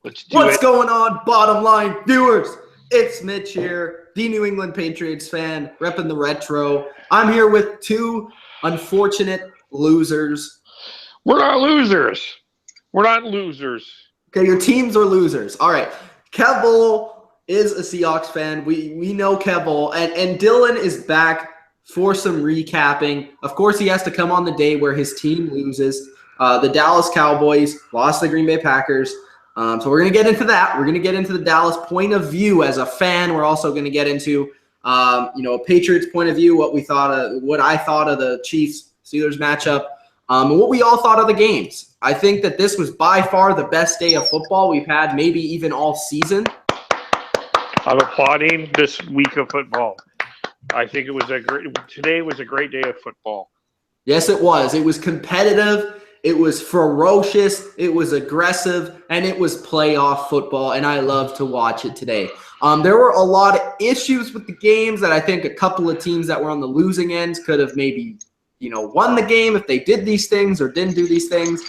Let's do it. What's going on, bottom line viewers? It's Mitch here, the New England Patriots fan, repping the retro. I'm here with two unfortunate losers. We're not losers. We're not losers. Okay, your teams are losers. All right. Kevel is a Seahawks fan. We know Kevel. And Dylan is back for some recapping. Of course, he has to come on the day where his team loses. The Dallas Cowboys lost the Green Bay Packers. So we're going to get into that. We're going to get into the Dallas point of view as a fan. We're also going to get into, a Patriots point of view, what I thought of the Chiefs-Steelers matchup, and what we all thought of the games. I think that this was by far the best day of football we've had, maybe even all season. I'm applauding this week of football. I think today was a great day of football. Yes, it was. It was competitive. It was ferocious, it was aggressive, and it was playoff football, and I love to watch it today. There were a lot of issues with the games that I think a couple of teams that were on the losing ends could have maybe, won the game if they did these things or didn't do these things.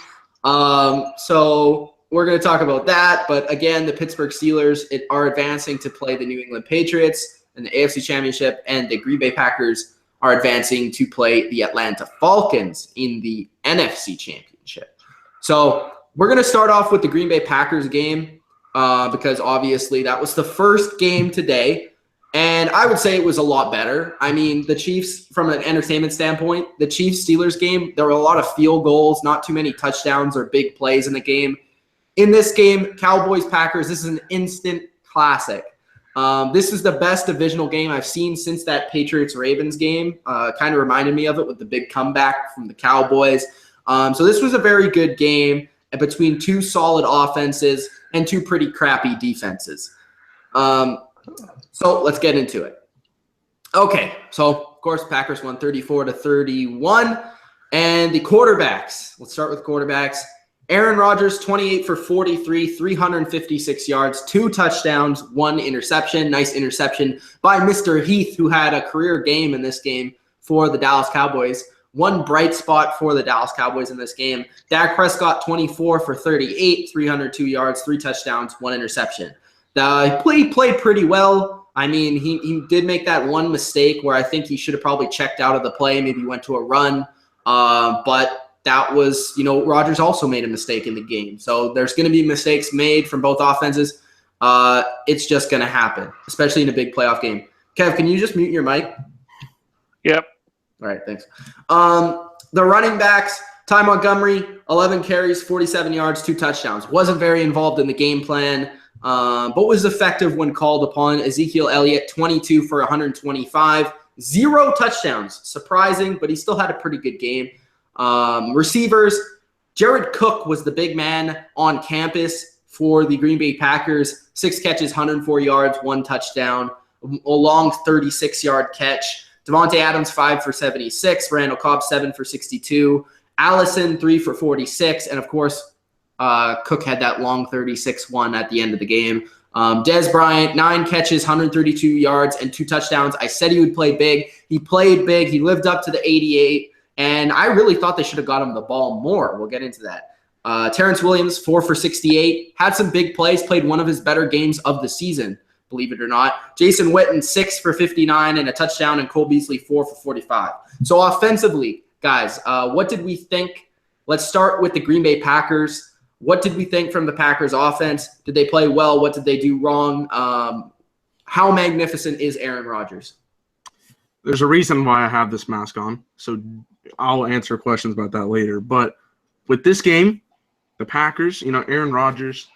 So we're going to talk about that. But again, the Pittsburgh Steelers are advancing to play the New England Patriots in the AFC Championship, and the Green Bay Packers are advancing to play the Atlanta Falcons in the NFC Championship. So we're going to start off with the Green Bay Packers game because obviously that was the first game today, and I would say it was a lot better. I mean, the Chiefs, from an entertainment standpoint, the Chiefs-Steelers game, there were a lot of field goals, not too many touchdowns or big plays in the game. In this game, Cowboys-Packers, this is an instant classic. This is the best divisional game I've seen since that Patriots-Ravens game. Kind of reminded me of it with the big comeback from the Cowboys. So this was a very good game between two solid offenses and two pretty crappy defenses. So let's get into it. Okay, so of course Packers won 34-31. And the quarterbacks, let's start with quarterbacks. Aaron Rodgers, 28 for 43, 356 yards, 2 touchdowns, 1 interception. Nice interception by Mr. Heath, who had a career game in this game for the Dallas Cowboys. One bright spot for the Dallas Cowboys in this game. Dak Prescott, 24 for 38, 302 yards, 3 touchdowns, 1 interception. He played pretty well. I mean, he did make that one mistake where I think he should have probably checked out of the play, maybe went to a run, but that was, Rodgers also made a mistake in the game. So there's going to be mistakes made from both offenses. It's just going to happen, especially in a big playoff game. Kev, can you just mute your mic? Yep. All right, thanks. The running backs, Ty Montgomery, 11 carries, 47 yards, 2 touchdowns. Wasn't very involved in the game plan, but was effective when called upon. Ezekiel Elliott, 22 for 125, 0 touchdowns. Surprising, but he still had a pretty good game. Receivers, Jared Cook was the big man on campus for the Green Bay Packers. 6 catches, 104 yards, 1 touchdown, a long 36-yard catch. Devontae Adams, 5 for 76. Randall Cobb, 7 for 62. Allison, 3 for 46. And, of course, Cook had that long 36-1 at the end of the game. Dez Bryant, 9 catches, 132 yards, and 2 touchdowns. I said he would play big. He played big. He lived up to the 88. And I really thought they should have got him the ball more. We'll get into that. Terrence Williams, 4 for 68. Had some big plays, played one of his better games of the season, believe it or not. Jason Witten, 6 for 59 and a touchdown, and Cole Beasley, 4 for 45. So offensively, guys, what did we think? Let's start with the Green Bay Packers. What did we think from the Packers offense? Did they play well? What did they do wrong? How magnificent is Aaron Rodgers? There's a reason why I have this mask on, so I'll answer questions about that later. But with this game, the Packers, Aaron Rodgers,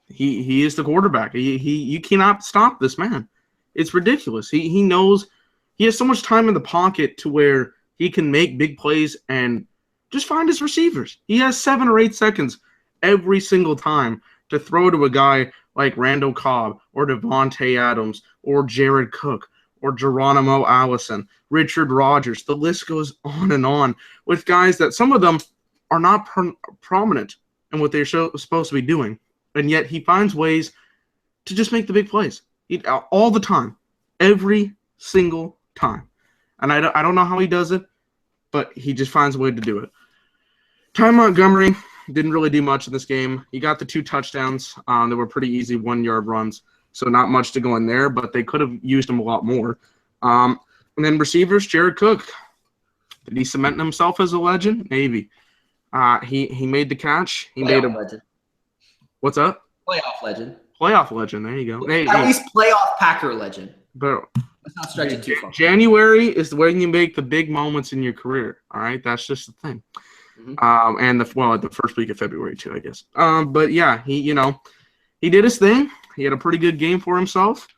he is the quarterback. You cannot stop this man. It's ridiculous. He knows he has so much time in the pocket to where he can make big plays and just find his receivers. He has 7 or 8 seconds every single time to throw to a guy like Randall Cobb or Devontae Adams or Jared Cook or Geronimo Allison, Richard Rodgers. The list goes on with guys that some of them are not prominent in what they're supposed to be doing. And yet he finds ways to just make the big plays all the time, every single time. And I don't know how he does it, but he just finds a way to do it. Ty Montgomery, didn't really do much in this game. He got the 2 touchdowns. They were pretty easy 1-yard runs, so not much to go in there, but they could have used him a lot more. And then receivers, Jared Cook. Did he cement himself as a legend? Maybe. He made the catch. He made a legend. What's up? Playoff legend. Playoff legend. There you go. At least playoff Packer legend. Bro, let's not stretch it too far. January is when you make the big moments in your career. All right, that's just the thing. And the first week of February too, I guess. But yeah, he did his thing. He had a pretty good game for himself.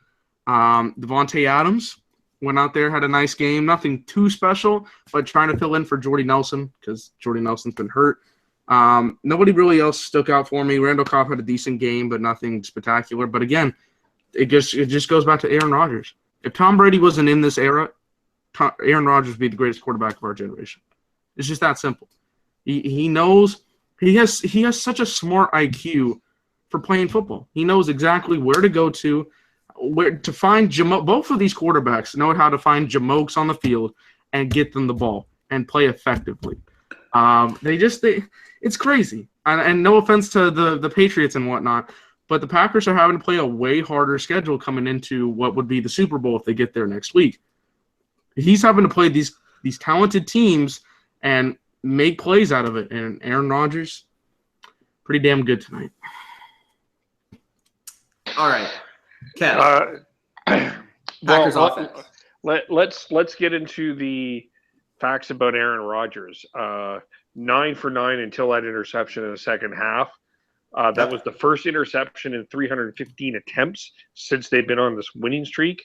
Devontae Adams went out there, had a nice game. Nothing too special, but trying to fill in for Jordy Nelson because Jordy Nelson's been hurt. Nobody really else stuck out for me. Randall Cobb had a decent game, but nothing spectacular. But again, it just goes back to Aaron Rodgers. If Tom Brady wasn't in this era, Aaron Rodgers would be the greatest quarterback of our generation. It's just that simple. He knows he has such a smart IQ for playing football. He knows exactly where to go to, where to find both of these quarterbacks know how to find jamokes on the field and get them the ball and play effectively. It's crazy. And no offense to the Patriots and whatnot, but the Packers are having to play a way harder schedule coming into what would be the Super Bowl if they get there next week. He's having to play these talented teams and make plays out of it. And Aaron Rodgers, pretty damn good tonight. All right. Kev. Packers offense. Let's get into the facts about Aaron Rodgers. 9 for 9 until that interception in the second half. That was the first interception in 315 attempts since they've been on this winning streak.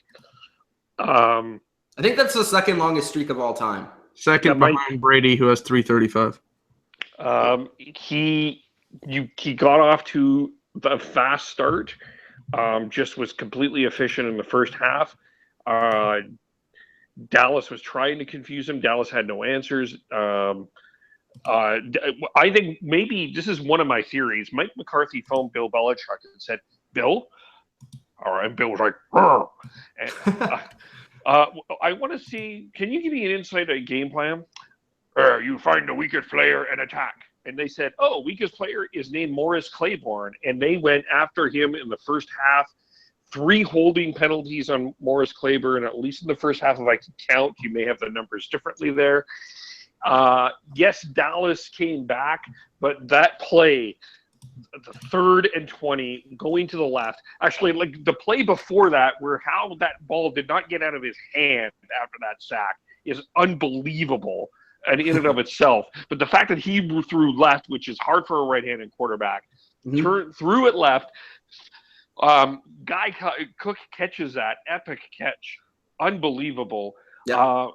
I think that's the second longest streak of all time. Second behind Brady, who has 335. He got off to a fast start. Just was completely efficient in the first half. Dallas was trying to confuse him. Dallas had no answers. I think maybe this is one of my theories. Mike McCarthy phoned Bill Belichick and said, "Bill," all right. Bill was like, and, I want to see, can you give me an insight, a game plan? You find the weakest player and attack. And they said, weakest player is named Morris Claiborne. And they went after him in the first half. 3 holding penalties on Morris Claiborne, at least in the first half, if I can count. You may have the numbers differently there. Yes, Dallas came back, but that play, the 3rd and 20, going to the left. Actually, like the play before that, where how that ball did not get out of his hand after that sack is unbelievable and in and of itself. But the fact that he threw left, which is hard for a right-handed quarterback, threw it left. Cook catches that epic catch, unbelievable. Yeah.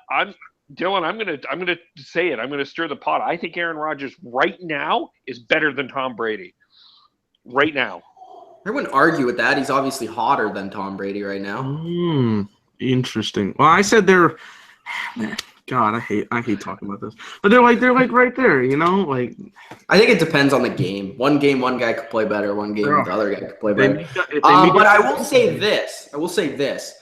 I'm Dylan. I'm gonna say it. I'm gonna stir the pot. I think Aaron Rodgers right now is better than Tom Brady. Right now, I wouldn't argue with that. He's obviously hotter than Tom Brady right now. Interesting. Well, I said they're. God, I hate talking about this, but they're like right there, Like, I think it depends on the game. One game, one guy could play better. One game, the other guy could play better. But I will say this.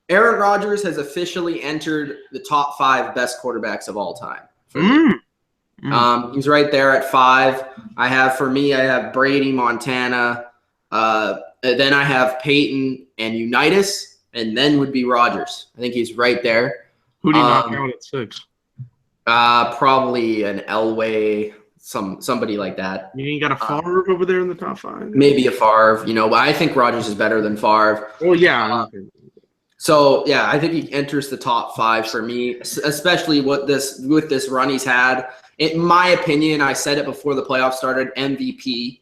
Aaron Rodgers has officially entered the top 5 best quarterbacks of all time. He's right there at 5. I have Brady, Montana. Then I have Peyton and Unitas, and then would be Rodgers. I think he's right there. Who do you knock out at 6? Probably an Elway, somebody like that. You got a Favre over there in the top 5? Maybe a Favre, but I think Rodgers is better than Favre. Well, yeah. So yeah, I think he enters the top 5 for me, especially with this run he's had. In my opinion, I said it before the playoffs started, MVP.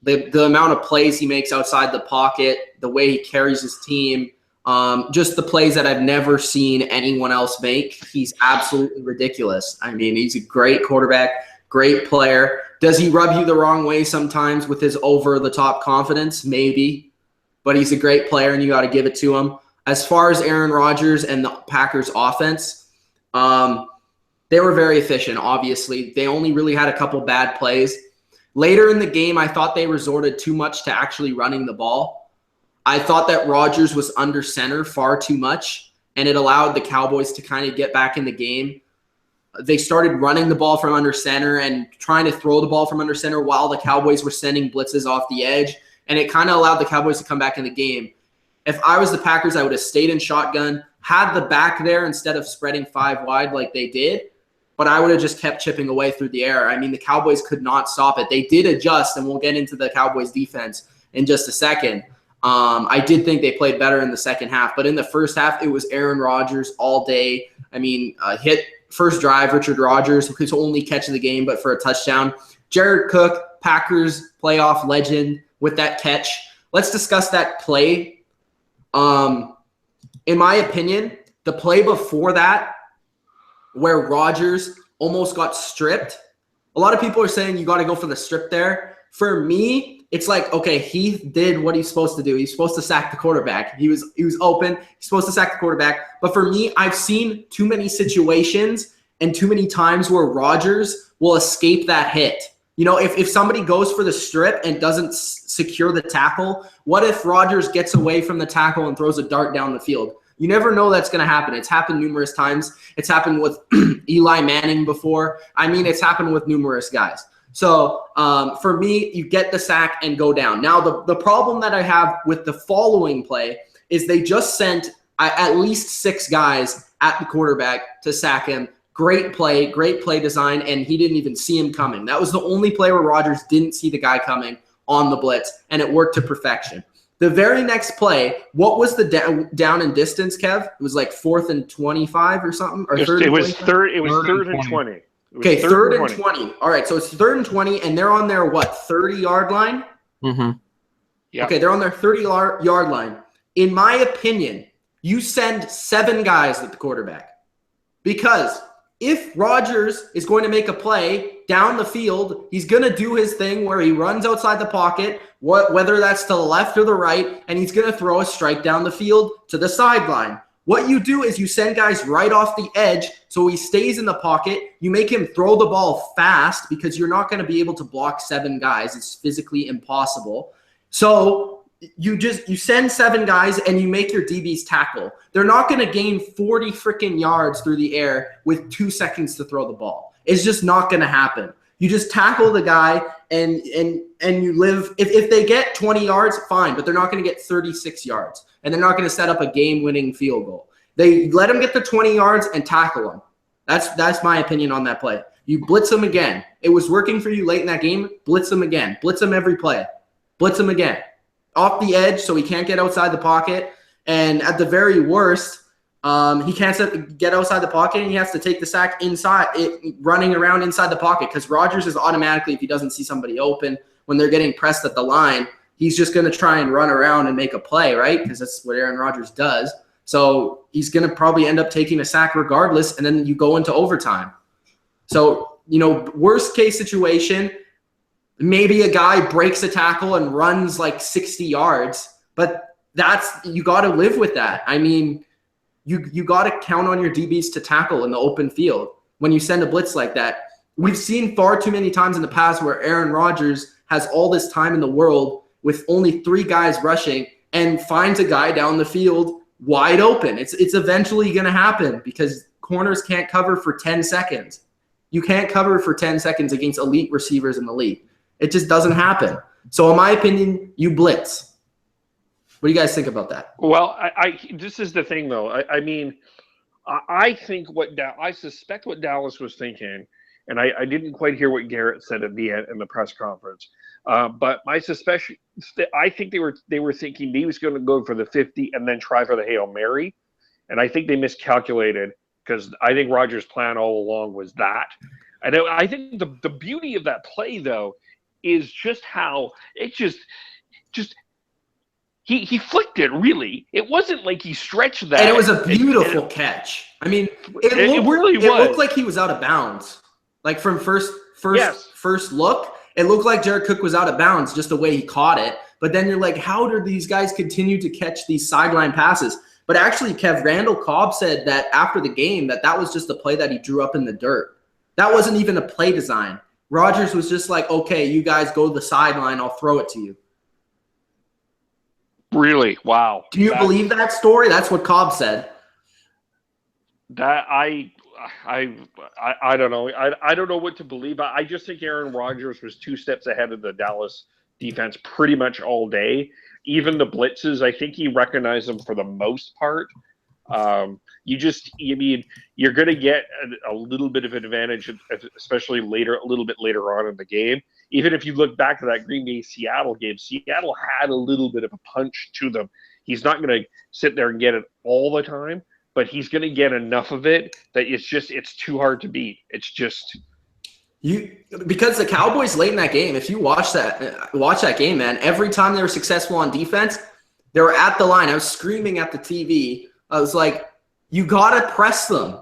The amount of plays he makes outside the pocket, the way he carries his team, just the plays that I've never seen anyone else make. He's absolutely ridiculous. I mean, he's a great quarterback, great player. Does he rub you the wrong way sometimes with his over-the-top confidence? Maybe. But he's a great player, and you got to give it to him. As far as Aaron Rodgers and the Packers offense, they were very efficient, obviously. They only really had a couple bad plays. Later in the game, I thought they resorted too much to actually running the ball. I thought that Rodgers was under center far too much, and it allowed the Cowboys to kind of get back in the game. They started running the ball from under center and trying to throw the ball from under center while the Cowboys were sending blitzes off the edge. And it kind of allowed the Cowboys to come back in the game. If I was the Packers, I would have stayed in shotgun, had the back there instead of spreading 5 wide like they did. But I would have just kept chipping away through the air. I mean, the Cowboys could not stop it. They did adjust, and we'll get into the Cowboys defense in just a second. I did think they played better in the second half. But in the first half, it was Aaron Rodgers all day. I mean, hit first drive, Richard Rodgers, who's only catch of the game, but for a touchdown. Jared Cook, Packers playoff legend with that catch. Let's discuss that play. In my opinion, the play before that, where Rodgers almost got stripped, a lot of people are saying you got to go for the strip there. For me, it's like, okay, he did what he's supposed to do. He's supposed to sack the quarterback. He was open. He's supposed to sack the quarterback. But for me, I've seen too many situations and too many times where Rodgers will escape that hit. You know, if somebody goes for the strip and doesn't secure the tackle, what if Rodgers gets away from the tackle and throws a dart down the field? You never know that's going to happen. It's happened numerous times. It's happened with Eli Manning before. I mean, it's happened with numerous guys. So for me, you get the sack and go down. Now, the problem that I have with the following play is they just sent at least 6 guys at the quarterback to sack him. Great play design, and he didn't even see him coming. That was the only play where Rodgers didn't see the guy coming on the blitz, and it worked to perfection. The very next play, what was the down and distance, Kev? It was like 4th and 25 or something? Or it was third and 20. Okay, third and 20. All right, so it's 3rd and 20, and they're on their, 30-yard line? Mm-hmm. Yeah. Okay, they're on their 30-yard line. In my opinion, you send 7 guys at the quarterback. Because if Rodgers is going to make a play down the field, he's going to do his thing where he runs outside the pocket, whether that's to the left or the right, and he's going to throw a strike down the field to the sideline. What you do is you send guys right off the edge so he stays in the pocket. You make him throw the ball fast because you're not going to be able to block 7 guys. It's physically impossible. So you send 7 guys and you make your DBs tackle. They're not going to gain 40 freaking yards through the air with 2 seconds to throw the ball. It's just not going to happen. You just tackle the guy and you live. If they get 20 yards, fine, but they're not going to get 36 yards. And they're not going to set up a game-winning field goal. They let them get the 20 yards and tackle them. That's my opinion on that play. You blitz them again. It was working for you late in that game. Blitz them again. Blitz them every play. Blitz them again. Off the edge so he can't get outside the pocket. And at the very worst, he can't get outside the pocket, and he has to take the sack inside, running around inside the pocket, because Rodgers is automatically, if he doesn't see somebody open when they're getting pressed at the line, he's just going to try and run around and make a play, right? Because that's what Aaron Rodgers does. So he's going to probably end up taking a sack regardless, and then you go into overtime. So, worst case situation, maybe a guy breaks a tackle and runs like 60 yards, but you got to live with that. I mean, you got to count on your DBs to tackle in the open field when you send a blitz like that. We've seen far too many times in the past where Aaron Rodgers has all this time in the world with only 3 guys rushing and finds a guy down the field wide open. It's eventually going to happen because corners can't cover for 10 seconds. You can't cover for 10 seconds against elite receivers in the league. It just doesn't happen. So in my opinion, you blitz. What do you guys think about that? Well, this is the thing, though. I think I suspect what Dallas was thinking, and I didn't quite hear what Garrett said at the end in the press conference. But my suspicion, I think they were thinking he was going to go for the 50 and then try for the Hail Mary, and I think they miscalculated because I think Rodgers' plan all along was that. And I think the beauty of that play, though, is just how it just he flicked it. Really, it wasn't like he stretched that. And it was a beautiful catch. I mean, it looked like he was out of bounds, like from first look. It looked like Jared Cook was out of bounds just the way he caught it. But then you're like, how do these guys continue to catch these sideline passes? But actually, Kev, Randall Cobb said that after the game that was just a play that he drew up in the dirt. That wasn't even a play design. Rodgers was just like, okay, you guys go to the sideline. I'll throw it to you. Really? Wow. Can you believe that story? That's what Cobb said. That I I don't know. I don't know what to believe. I just think Aaron Rodgers was 2 steps ahead of the Dallas defense pretty much all day. Even the blitzes, I think he recognized them for the most part. You're going to get a little bit of an advantage, especially a little bit later on in the game. Even if you look back to that Green Bay Seattle game, Seattle had a little bit of a punch to them. He's not going to sit there and get it all the time, but he's going to get enough of it that it's too hard to beat. It's just because the Cowboys late in that game, if you watch that game, man, every time they were successful on defense, they were at the line. I was screaming at the TV. I was like, you got to press them.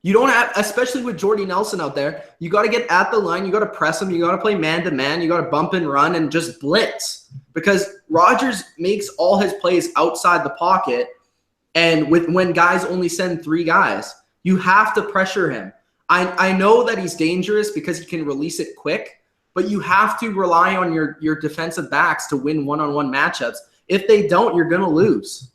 You don't have, especially with Jordy Nelson out there, you got to get at the line. You got to press them. You got to play man-to-man. You got to bump and run and just blitz, because Rodgers makes all his plays outside the pocket. And when guys only send 3 guys, you have to pressure him. I know that he's dangerous because he can release it quick, but you have to rely on your defensive backs to win one-on-one matchups. If they don't, you're going to lose.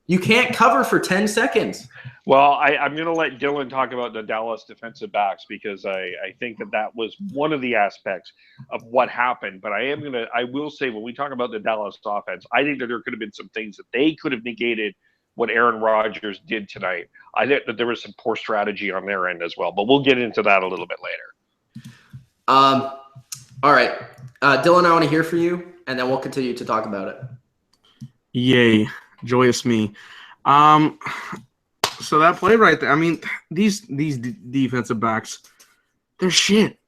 You can't cover for 10 seconds. Well, I'm going to let Dylan talk about the Dallas defensive backs, because I think that was one of the aspects of what happened. But I will say, when we talk about the Dallas offense, I think that there could have been some things that they could have negated what Aaron Rodgers did tonight. I think that there was some poor strategy on their end as well, but we'll get into that a little bit later. All right. Dylan, I want to hear from you, and then we'll continue to talk about it. Yay. Joyous me. So that play right there, I mean, these defensive backs, they're shit.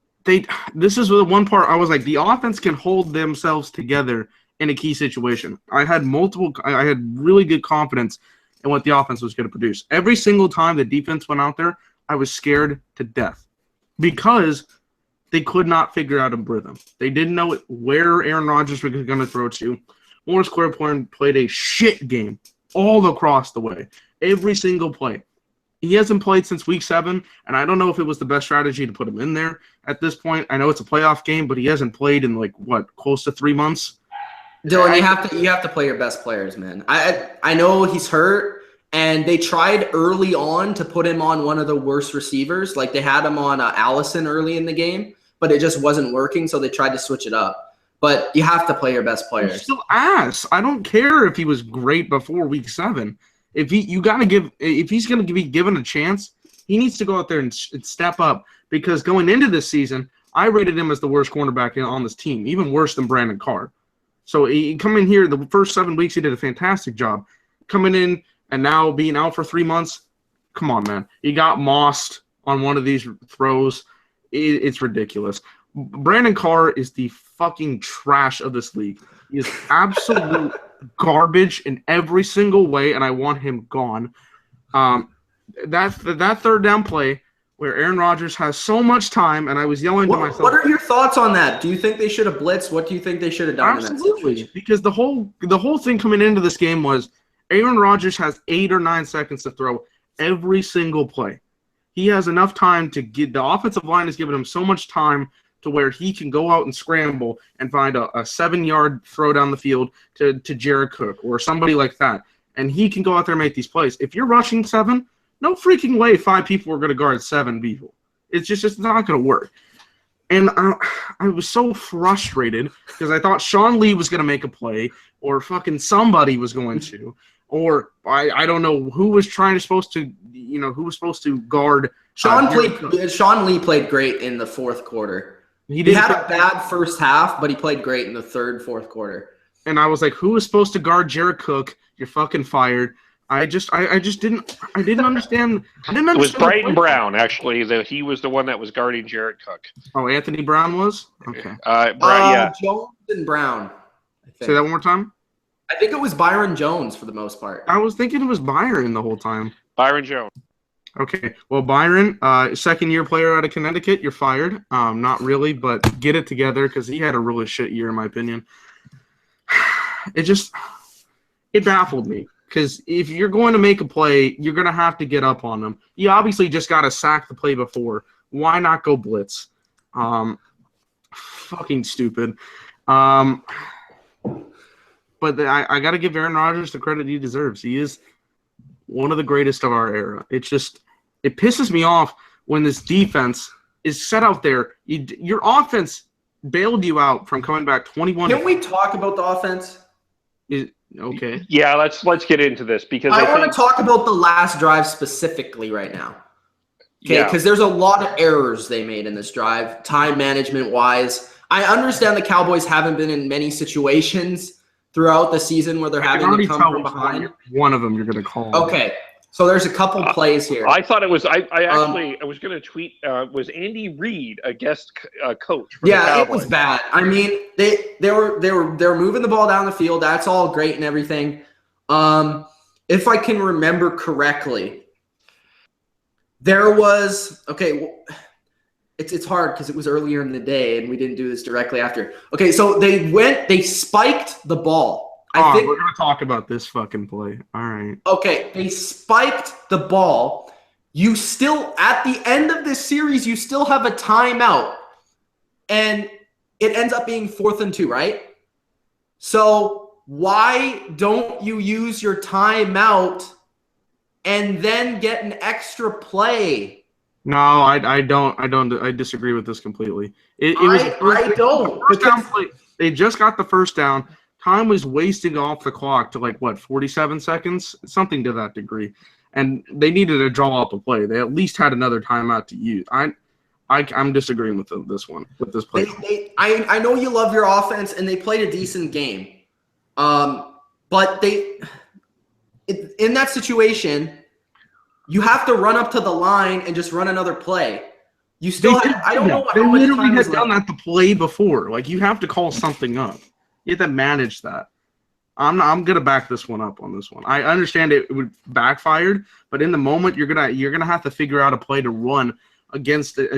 This is the one part I was like, the offense can hold themselves together in a key situation. I had really good confidence in what the offense was going to produce. Every single time the defense went out there, I was scared to death because they could not figure out a rhythm. They didn't know where Aaron Rodgers was going to throw to. Morris Claiborne played a shit game all across the way. Every single play. He hasn't played since week 7, and I don't know if it was the best strategy to put him in there at this point. I know it's a playoff game, but he hasn't played in close to 3 months. Dylan, you have to play your best players, man. I know he's hurt, and they tried early on to put him on one of the worst receivers. Like, they had him on Allison early in the game, but it just wasn't working, so they tried to switch it up. But you have to play your best players. He's still ass. I don't care if he was great before week 7. If he's going to be given a chance, he needs to go out there and step up, because going into this season, I rated him as the worst cornerback on this team, even worse than Brandon Carr. So he come in here, the first 7 weeks, he did a fantastic job. Coming in and now being out for 3 months, come on, man. He got mossed on one of these throws. It's ridiculous. Brandon Carr is the fucking trash of this league. He is absolute garbage in every single way, and I want him gone. That third down play where Aaron Rodgers has so much time, and I was yelling to myself. What are your thoughts on that? Do you think they should have blitzed? What do you think they should have done? Absolutely, in that situation? Because the whole thing coming into this game was Aaron Rodgers has 8 or 9 seconds to throw every single play. He has enough time to get – the offensive line has given him so much time to where he can go out and scramble and find a 7-yard throw down the field to Jared Cook or somebody like that. And he can go out there and make these plays. If you're rushing 7, no freaking way 5 people are going to guard 7 people. It's not going to work. And I was so frustrated because I thought Sean Lee was going to make a play, or fucking somebody was going to, or I don't know who was supposed to guard. Sean Lee played great in the fourth quarter. He had a bad first half, but he played great in the third, fourth quarter. And I was like, who was supposed to guard Jared Cook? You're fucking fired. I didn't understand. It was Brighton Brown, actually. He was the one that was guarding Jared Cook. Oh, Anthony Brown was? Okay. Yeah. Jones and Brown. Say that one more time? I think it was Byron Jones for the most part. I was thinking it was Byron the whole time. Byron Jones. Okay. Well, Byron, second-year player out of Connecticut, you're fired. Not really, but get it together because he had a really shit year, in my opinion. It baffled me. Because if you're going to make a play, you're going to have to get up on them. You obviously just got to sack the play before. Why not go blitz? Fucking stupid. But I got to give Aaron Rodgers the credit he deserves. He is one of the greatest of our era. It's just It pisses me off when this defense is set out there. Your offense bailed you out from coming back 21. Can we talk about the offense? Okay. Yeah, let's get into this because I want to talk about the last drive specifically right now. Okay, because there's a lot of errors they made in this drive, time management wise. I understand the Cowboys haven't been in many situations throughout the season where they're having to come from behind. One of them you're going to call. Okay, so there's a couple plays here. I thought it was. I was going to tweet. Was Andy Reid a guest coach? For Yeah, the it was bad. I mean, they were moving the ball down the field. That's all great and everything. If I can remember correctly, there was It's hard because it was earlier in the day and we didn't do this directly after. Okay, so they spiked the ball. I think we're going to talk about this fucking play. All right. Okay, they spiked the ball. You still, at the end of this series, you still have a timeout. And it ends up being 4th and 2, right? So why don't you use your timeout and then get an extra play? No, I don't. I disagree with this completely. I don't. First down play, they just got the first down. Time was wasted off the clock to 47 seconds, something to that degree, and they needed to draw up a play. They at least had another timeout to use. I'm disagreeing with this play. I know you love your offense, and they played a decent game, but in that situation, you have to run up to the line and just run another play. You still I don't know how much time has done that the play before. Like, you have to call something up. You have to manage that. I'm gonna back this one up on this one. I understand it would backfired, but in the moment you're gonna have to figure out a play to run against a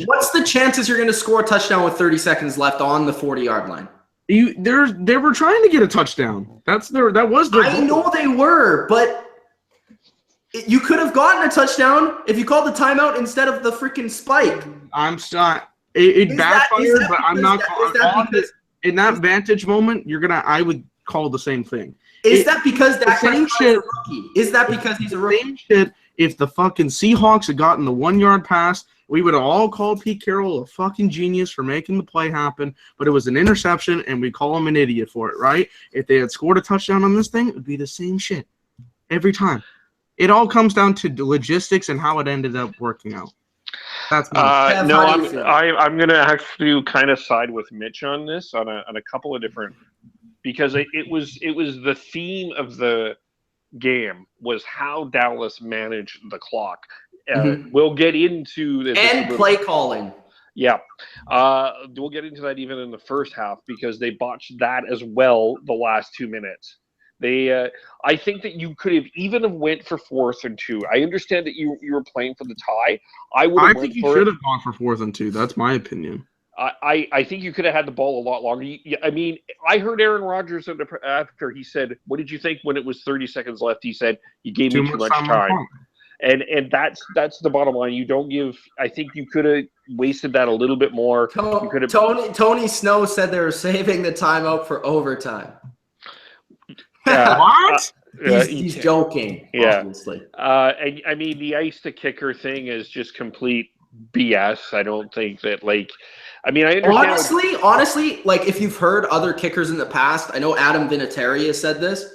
What's the chances you're gonna score a touchdown with 30 seconds left on the 40-yard line? They were trying to get a touchdown. That was their I know they were, but you could have gotten a touchdown if you called the timeout instead of the freaking spike. I'm sorry. It backfired, but I'm not calling it. In that vantage moment, I would call the same thing. Is that because that guy's a rookie? Is that because he's a rookie? Same shit. If the fucking Seahawks had gotten the 1-yard pass, we would have all called Pete Carroll a fucking genius for making the play happen, but it was an interception, and we call him an idiot for it, right? If they had scored a touchdown on this thing, it would be the same shit every time. It all comes down to the logistics and how it ended up working out. That's I'm going to actually kind of side with Mitch on this on a couple of different, because it was the theme of the game was how Dallas managed the clock. We'll get into this and play calling. Yeah, we'll get into that even in the first half because they botched that as well the last 2 minutes. I think that you could have even went for 4th and 2. I understand that you were playing for the tie. I think you should have gone for 4th and 2. That's my opinion. I think you could have had the ball a lot longer. I mean, I heard Aaron Rodgers after he said, "What did you think when it was 30 seconds left?" He said, "You gave me too much time." And that's the bottom line. You don't give. I think you could have wasted that a little bit more. Tony Snow said they were saving the timeout for overtime. What? He's joking. Yeah. Obviously. And I mean, the ice to kicker thing is just complete BS. I don't think that I understand. Honestly, if you've heard other kickers in the past, I know Adam Vinatieri has said this.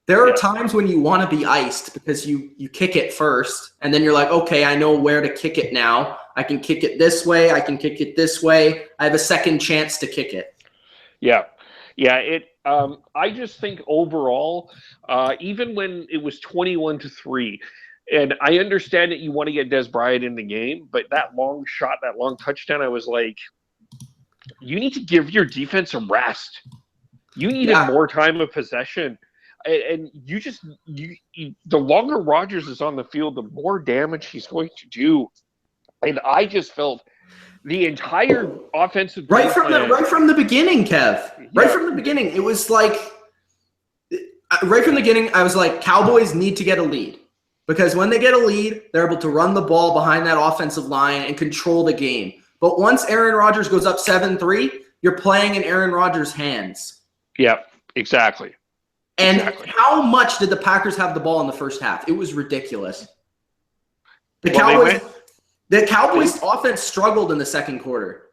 There are times when you want to be iced because you kick it first, and then you're like, okay, I know where to kick it now. I can kick it this way. I can kick it this way. I have a second chance to kick it. Yeah. I just think overall, even when it was 21-3, and I understand that you want to get Des Bryant in the game, but that long shot, that long touchdown, I was like, you need to give your defense a rest. You needed more time of possession. And the longer Rodgers is on the field, the more damage he's going to do. And I just felt the entire offensive right from the beginning, Kev. Yeah. Right from the beginning, it was like right from the beginning, I was like, Cowboys need to get a lead because when they get a lead, they're able to run the ball behind that offensive line and control the game. But once Aaron Rodgers goes up 7-3, you're playing in Aaron Rodgers' hands. Yeah, exactly. And how much did the Packers have the ball in the first half? It was ridiculous. The Cowboys offense struggled in the second quarter.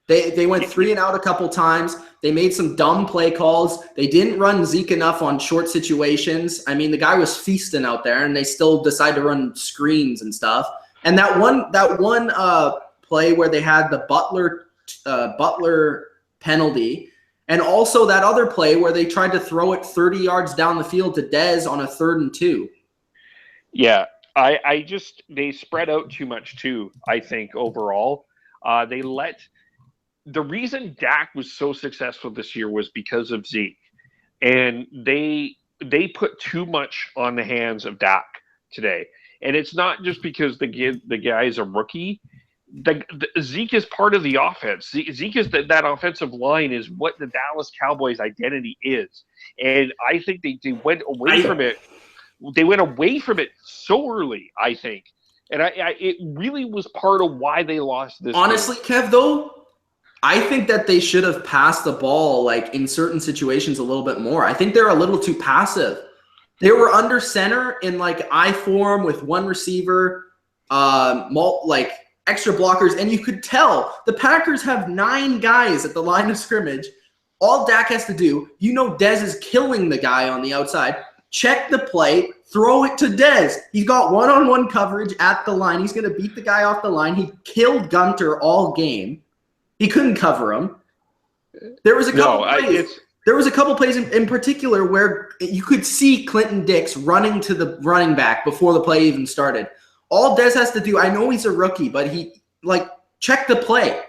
They went 3 and out a couple times. They made some dumb play calls. They didn't run Zeke enough on short situations. I mean, the guy was feasting out there, and they still decided to run screens and stuff. And that one play where they had the Butler penalty, and also that other play where they tried to throw it 30 yards down the field to Dez on a 3rd and 2. Yeah, they spread out too much too, I think, overall. The reason Dak was so successful this year was because of Zeke. And they put too much on the hands of Dak today. And it's not just because the guy is a rookie. Zeke is part of the offense. Zeke is that offensive line is what the Dallas Cowboys identity is. And I think they went away from it. They went away from it so early, I think. And it really was part of why they lost this Honestly, game. Kev, though, I think that they should have passed the ball, like, in certain situations a little bit more. I think they're a little too passive. They were under center in, like, I form with one receiver, extra blockers, and you could tell the Packers have 9 guys at the line of scrimmage. All Dak has to do, Dez is killing the guy on the outside. Check the play, throw it to Dez. He's got one-on-one coverage at the line. He's going to beat the guy off the line. He killed Gunter all game. He couldn't cover him. There was a couple plays in particular where you could see Clinton Dix running to the running back before the play even started. All Dez has to do, I know he's a rookie, but check the play.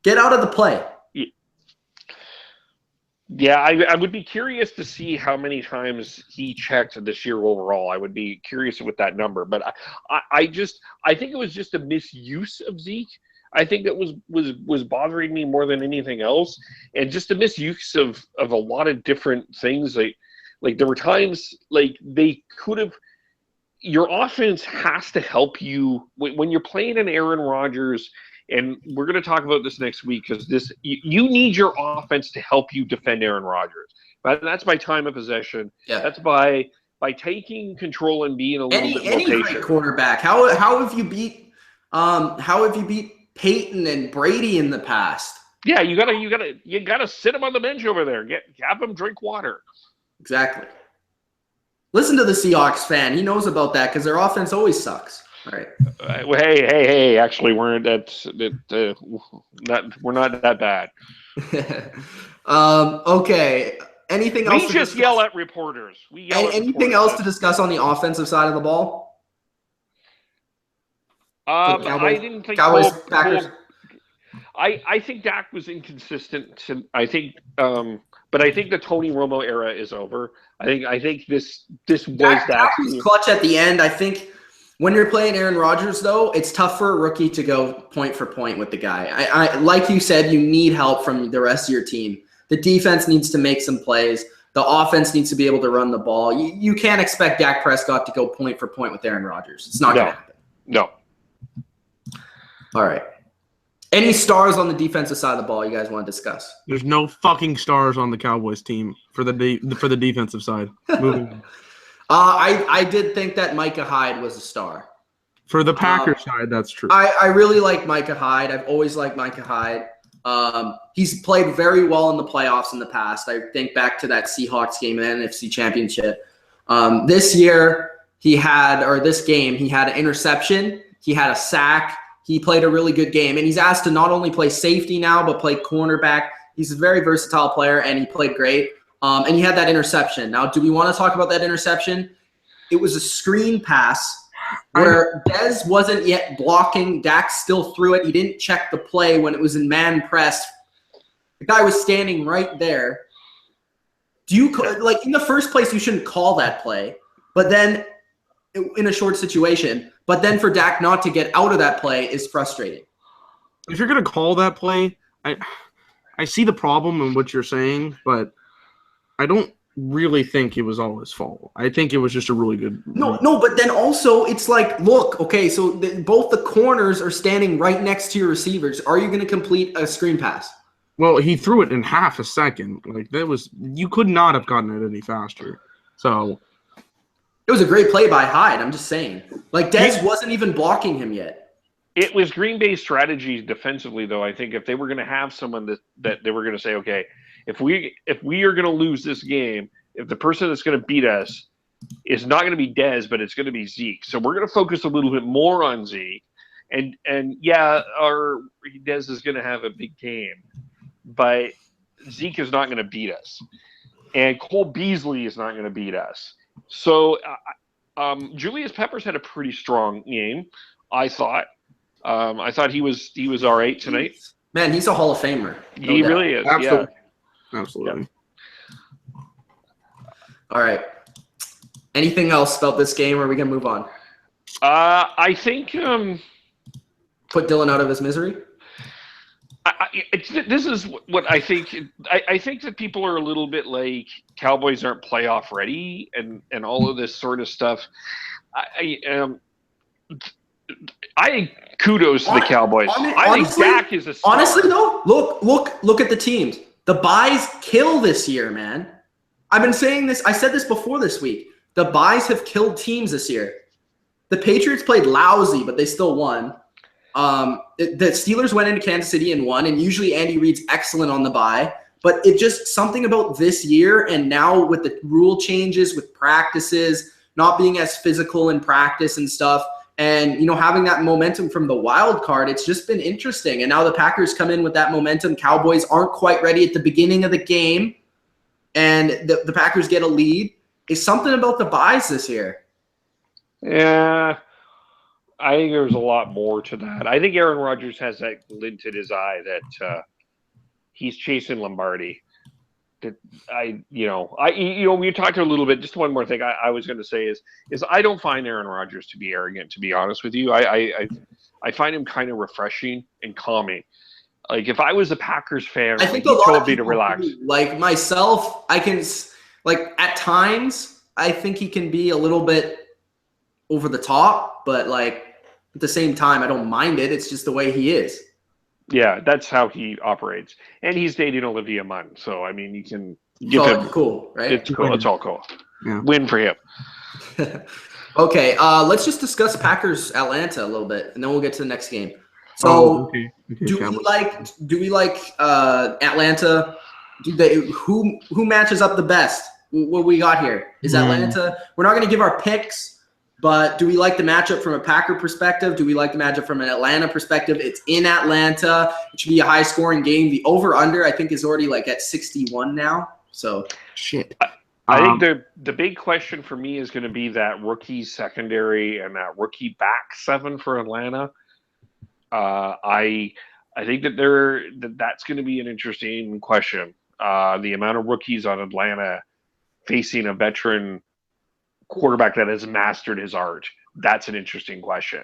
Get out of the play. Yeah, I would be curious to see how many times he checked this year overall. I would be curious with that number. But I think it was just a misuse of Zeke. I think that was bothering me more than anything else, and just a misuse of a lot of different things. Like there were times like they could have. Your offense has to help you when you're playing an Aaron Rodgers, and we're going to talk about this next week because you need your offense to help you defend Aaron Rodgers. But that's by time of possession. Yeah. That's by taking control and being a little bit more patient. Great quarterback. How have you beat Peyton and Brady in the past? Yeah, you gotta sit him on the bench over there. Have him drink water. Exactly. Listen to the Seahawks fan. He knows about that because their offense always sucks. All right. Hey! Actually, we're not that bad. Okay. Anything else? We just yell at reporters. Anything else to discuss on the offensive side of the ball? I didn't think Cowboys, Packers. I think Dak was inconsistent. I think, but I think the Tony Romo era is over. I think this was Dak was clutch at the end. I think when you're playing Aaron Rodgers, though, it's tough for a rookie to go point for point with the guy. I like you said, you need help from the rest of your team. The defense needs to make some plays. The offense needs to be able to run the ball. You can't expect Dak Prescott to go point for point with Aaron Rodgers. It's not going to happen. No. All right. Any stars on the defensive side of the ball you guys want to discuss? There's no fucking stars on the Cowboys team for the defensive side. Moving on. I did think that Micah Hyde was a star. For the Packers side, that's true. I really like Micah Hyde. I've always liked Micah Hyde. He's played very well in the playoffs in the past. I think back to that Seahawks game in the NFC Championship. This game, he had an interception. He had a sack. He played a really good game. And he's asked to not only play safety now, but play cornerback. He's a very versatile player, and he played great. And he had that interception. Now, do we want to talk about that interception? It was a screen pass where Dez wasn't yet blocking. Dak still threw it. He didn't check the play when it was in man press. The guy was standing right there. In the first place, you shouldn't call that play. But then in a short situation. But then for Dak not to get out of that play is frustrating. If you're going to call that play, I see the problem in what you're saying, but I don't really think it was all his fault. I think it was just a really good. No, but then also it's like, look, okay, so both the corners are standing right next to your receivers. Are you going to complete a screen pass? Well, he threw it in half a second. You could not have gotten it any faster. So It was a great play by Hyde. I'm just saying. Like, Dez wasn't even blocking him yet. It was Green Bay's strategy defensively, though. I think if they were going to have someone that they were going to say, okay, if we are going to lose this game, if the person that's going to beat us is not going to be Dez, but it's going to be Zeke. So we're going to focus a little bit more on Zeke. And yeah, our Dez is going to have a big game, but Zeke is not going to beat us. And Cole Beasley is not going to beat us. So Julius Peppers had a pretty strong game, I thought. I thought he was all right tonight. Man, he's a Hall of Famer. He really is. Absolutely. Yeah. Absolutely. All right. Anything else about this game, or are we going to move on? I think put Dylan out of his misery? This is what I think. I think that people are a little bit like Cowboys aren't playoff ready and all of this sort of stuff. I kudos to the Cowboys. I think Dak is a star. Honestly, though, look at the teams. The byes kill this year, man. I've been saying this. I said this before this week. The byes have killed teams this year. The Patriots played lousy, but they still won. The Steelers went into Kansas City and won, and usually Andy Reid's excellent on the bye. But it just something about this year, and now with the rule changes, with practices, not being as physical in practice and stuff, and having that momentum from the wild card, it's just been interesting. And now the Packers come in with that momentum. Cowboys aren't quite ready at the beginning of the game, and the Packers get a lead. It's something about the byes this year. Yeah. I think there's a lot more to that. I think Aaron Rodgers has that glint in his eye that he's chasing Lombardi. That we talked a little bit. Just one more thing I was going to say is I don't find Aaron Rodgers to be arrogant. To be honest with you, I find him kind of refreshing and calming. Like if I was a Packers fan, I think he told me to relax. Like myself, I can at times I think he can be a little bit over the top, but at the same time, I don't mind it. It's just the way he is. Yeah, that's how he operates. And he's dating Olivia Munn. So, I mean, you can give him. Cool, right? It's cool. It's all cool. Yeah. Win for him. Okay, let's just discuss Packers-Atlanta a little bit, and then we'll get to the next game. So, do we like Atlanta? Who matches up the best? What we got here? Is Atlanta? We're not going to give our picks. But do we like the matchup from a Packer perspective? Do we like the matchup from an Atlanta perspective? It's in Atlanta. It should be a high-scoring game. The over-under, I think, is already at 61 now. So, shit. I think the big question for me is going to be that rookie secondary and that rookie back seven for Atlanta. I think that's going to be an interesting question. The amount of rookies on Atlanta facing a veteran quarterback that has mastered his art. That's an interesting question.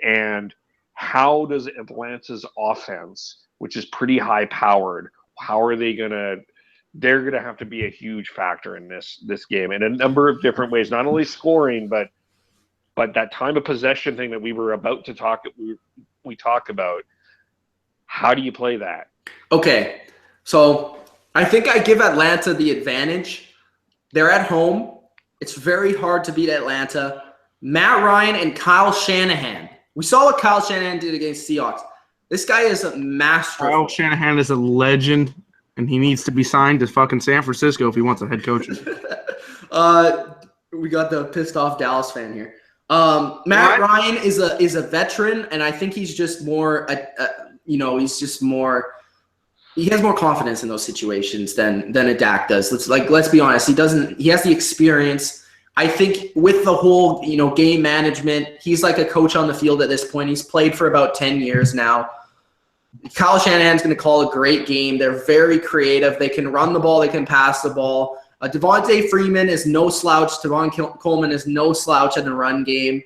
And how does Atlanta's offense, which is pretty high powered, how are they they're going to have to be a huge factor in this game in a number of different ways, not only scoring, but that time of possession thing that we were about to talk about. How do you play that? Okay. So I think I give Atlanta the advantage. They're at home. It's very hard to beat Atlanta. Matt Ryan and Kyle Shanahan. We saw what Kyle Shanahan did against Seahawks. This guy is a master. Kyle Shanahan is a legend, and he needs to be signed to fucking San Francisco if he wants a head coach. We got the pissed off Dallas fan here. Matt Ryan is a veteran, and I think he's just more. He has more confidence in those situations than a Dak does. Let's be honest. He has the experience. I think with the whole, game management, he's like a coach on the field at this point. He's played for about 10 years now. Kyle Shanahan's going to call a great game. They're very creative. They can run the ball. They can pass the ball. Devontae Freeman is no slouch. Tevon Coleman is no slouch in the run game.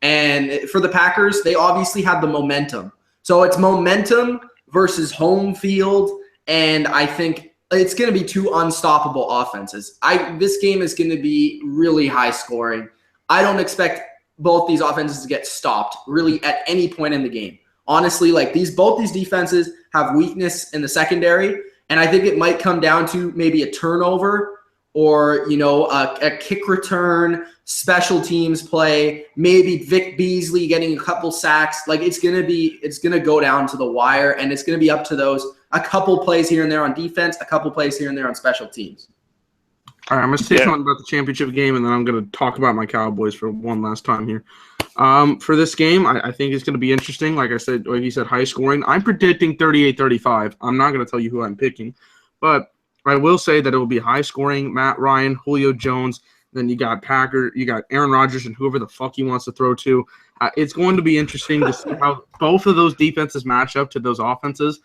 And for the Packers, they obviously have the momentum. So it's momentum versus home field, and I think it's going to be two unstoppable offenses. This game is going to be really high scoring. I don't expect both these offenses to get stopped really at any point in the game. Honestly, both these defenses have weakness in the secondary, and I think it might come down to maybe a turnover or, a kick return, special teams play, maybe Vic Beasley getting a couple sacks. Like it's going to go down to the wire, and it's going to be up to a couple plays here and there on defense, a couple plays here and there on special teams. All right, I'm going to say something about the championship game, and then I'm going to talk about my Cowboys for one last time here. For this game, I think it's going to be interesting. Like you said, high scoring. I'm predicting 38-35. I'm not going to tell you who I'm picking, but I will say that it will be high scoring. Matt Ryan, Julio Jones, then you got Aaron Rodgers, and whoever the fuck he wants to throw to. It's going to be interesting to see how both of those defenses match up to those offenses.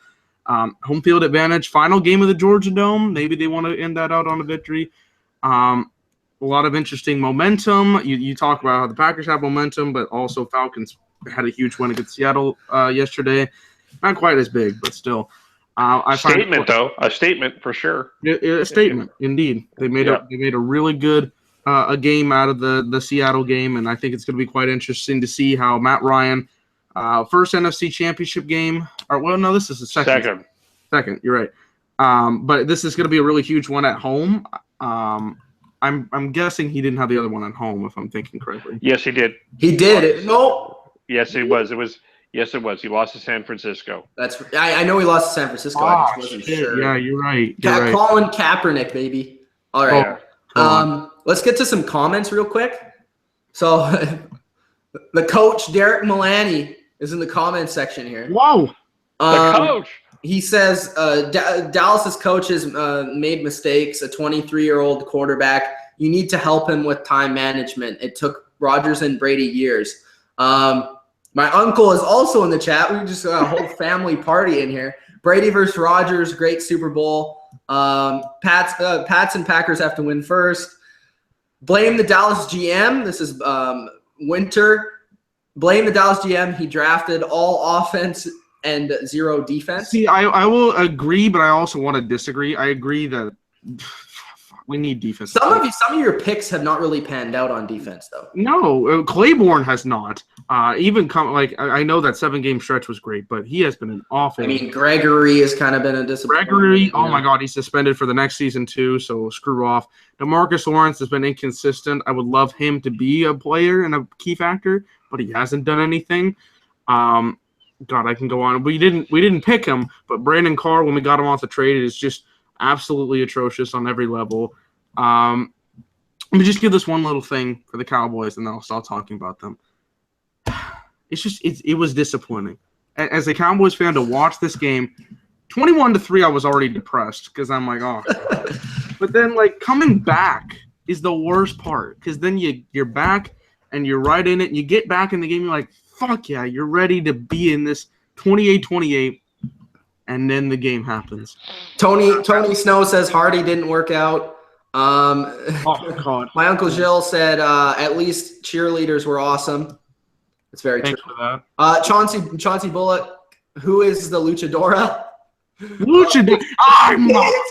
Home field advantage, final game of the Georgia Dome. Maybe they want to end that out on a victory. A lot of interesting momentum. You talk about how the Packers have momentum, but also Falcons had a huge win against Seattle yesterday. Not quite as big, but still. A statement for sure. A statement, indeed. They made a really good a game out of the Seattle game, and I think it's going to be quite interesting to see how Matt Ryan, first NFC Championship game. This is the second. Second, you're right. But this is going to be a really huge one at home. I'm guessing he didn't have the other one at home, if I'm thinking correctly. Yes, he did. He did. No. Yes, it was. Yes, it was. He lost to San Francisco. I know he lost to San Francisco. I just wasn't sure. Yeah, you're right. Colin Kaepernick, baby. All right. Let's get to some comments real quick. So, the coach, Derek Mullaney, is in the comments section here. Whoa. The coach. He says Dallas's coach has made mistakes. A 23-year-old quarterback. You need to help him with time management. It took Rodgers and Brady years. My uncle is also in the chat. We just got a whole family party in here. Brady versus Rodgers, great Super Bowl. Pats and Packers have to win first. Blame the Dallas GM. This is Winter. Blame the Dallas GM. He drafted all offense and zero defense. See, I will agree, but I also want to disagree. I agree that we need defense. Some of your picks have not really panned out on defense, though. No, Claiborne has not. I know that 7-game stretch was great, but he has been an awful. I mean, Gregory has kind of been a disappointment. Gregory, oh my God, he's suspended for the next season too, so screw off. DeMarcus Lawrence has been inconsistent. I would love him to be a player and a key factor, but he hasn't done anything. God, I can go on. We didn't pick him, but Brandon Carr, when we got him off the trade, is just absolutely atrocious on every level. Let me just give this one little thing for the Cowboys, and then I'll start talking about them. It was disappointing. As a Cowboys fan, to watch this game, 21-3, I was already depressed because I'm like, oh. But then, coming back is the worst part because then you're back and you're right in it, and you get back in the game, you're like, fuck yeah, you're ready to be in this 28-28. And then the game happens. Tony Snow says Hardy didn't work out. Oh God! My uncle Jill said at least cheerleaders were awesome. It's very Thanks true. for that. Chauncey Bullock, who is the luchadora? Luchadora.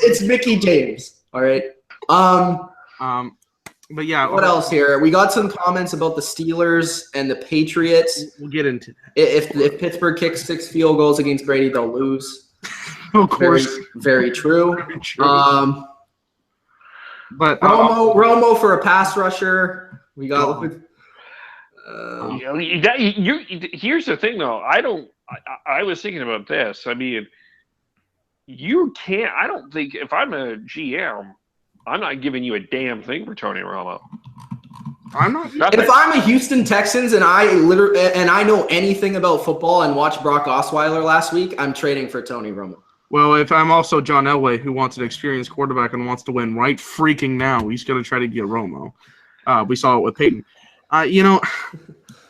It's Mickey James. All right. But yeah. What else here? We got some comments about the Steelers and the Patriots. We'll get into that. If Pittsburgh kicks 6 field goals against Brady, they'll lose. Of course. Very true. Very true. But Romo for a pass rusher. We got. Here's the thing, though. I was thinking about this. I mean, you can't. I don't think if I'm a GM, I'm not giving you a damn thing for Tony Romo. I'm not. If I'm a Houston Texans and I know anything about football and watched Brock Osweiler last week, I'm trading for Tony Romo. Well, if I'm also John Elway, who wants an experienced quarterback and wants to win right freaking now, he's going to try to get Romo. We saw it with Peyton.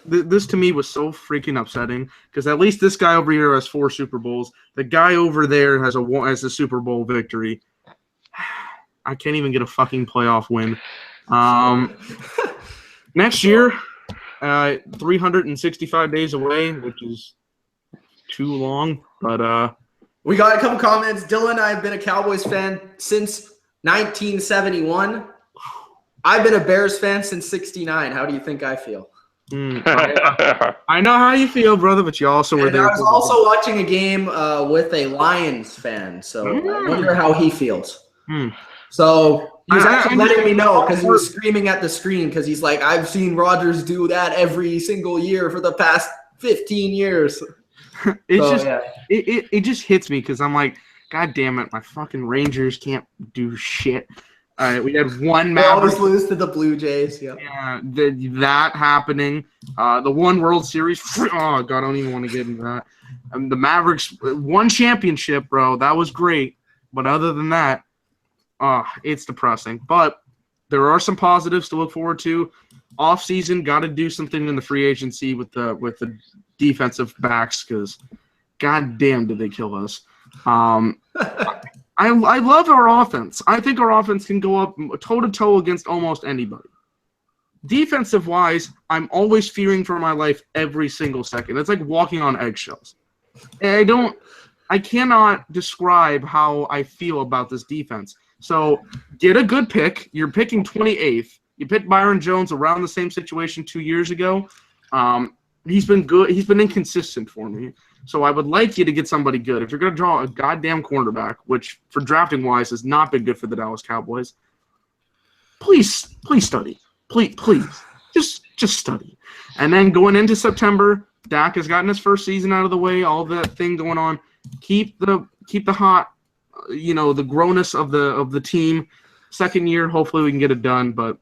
This to me was so freaking upsetting because at least this guy over here has 4 Super Bowls. The guy over there has a Super Bowl victory. I can't even get a fucking playoff win. Next year, 365 days away, which is too long, but we got a couple comments. Dylan, I've been a Cowboys fan since 1971. I've been a Bears fan since 69. How do you think I feel? I know how you feel, brother, but you also were there. I was also watching a game with a Lions fan, so I wonder how he feels. So He was actually letting me know because he was screaming at the screen because he's like, I've seen Rodgers do that every single year for the past 15 years. It just hits me because I'm like, God damn it, my fucking Rangers can't do shit. All right, we had one They Maverick. always lose to the Blue Jays. Yep. Yeah, that happening. The one World Series. Oh, God, I don't even want to get into that. The Mavericks won championship, bro. That was great. But other than that, it's depressing. But there are some positives to look forward to. Off-season, got to do something in the free agency with the defensive backs because, God damn, did they kill us. I love our offense. I think our offense can go up toe-to-toe against almost anybody. Defensive-wise, I'm always fearing for my life every single second. It's like walking on eggshells. I cannot describe how I feel about this defense. So get a good pick. You're picking 28th. You picked Byron Jones around the same situation 2 years ago. He's been good. He's been inconsistent for me. So I would like you to get somebody good. If you're going to draw a goddamn cornerback, which for drafting wise has not been good for the Dallas Cowboys, please study. Please. Just study. And then going into September, Dak has gotten his first season out of the way, all that thing going on. Keep the hot, the growness of the team. Second year, hopefully we can get it done, but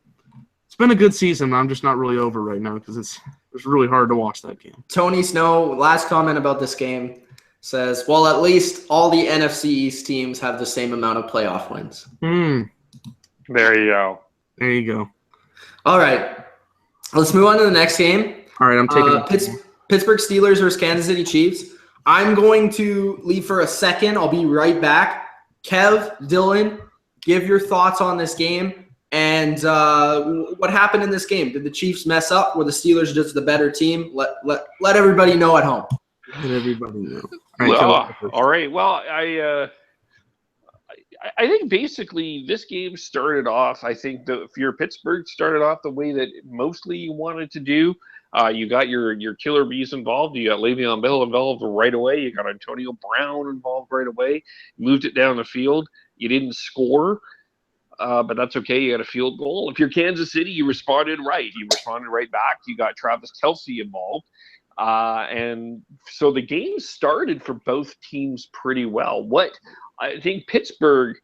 it's been a good season. I'm just not really over right now because it's really hard to watch that game. Tony Snow, last comment about this game, says, well, at least all the NFC East teams have the same amount of playoff wins. There you go. There you go. All right. Let's move on to the next game. All right, I'm taking Pittsburgh Steelers versus Kansas City Chiefs. I'm going to leave for a second. I'll be right back. Kev, Dylan, give your thoughts on this game. And what happened in this game? Did the Chiefs mess up? Were the Steelers just the better team? Let everybody know at home. Let everybody know. All right. Well, I think basically this game started off. I think if you're Pittsburgh, started off the way that mostly you wanted to do. You got your killer bees involved. You got Le'Veon Bell involved right away. You got Antonio Brown involved right away. You moved it down the field. You didn't score. But that's okay. You got a field goal. If you're Kansas City, you responded right. You responded right back. You got Travis Kelce involved. And so the game started for both teams pretty well. What I think Pittsburgh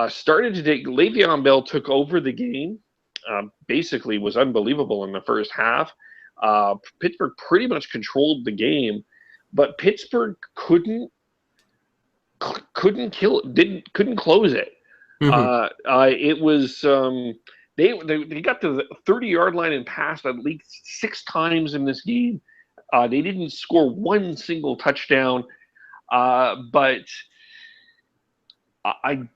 started to take – Le'Veon Bell took over the game, basically was unbelievable in the first half. Pittsburgh pretty much controlled the game, but Pittsburgh couldn't kill it, couldn't close it. It was they got to the 30-yard line and passed at least 6 times in this game. They didn't score one single touchdown, but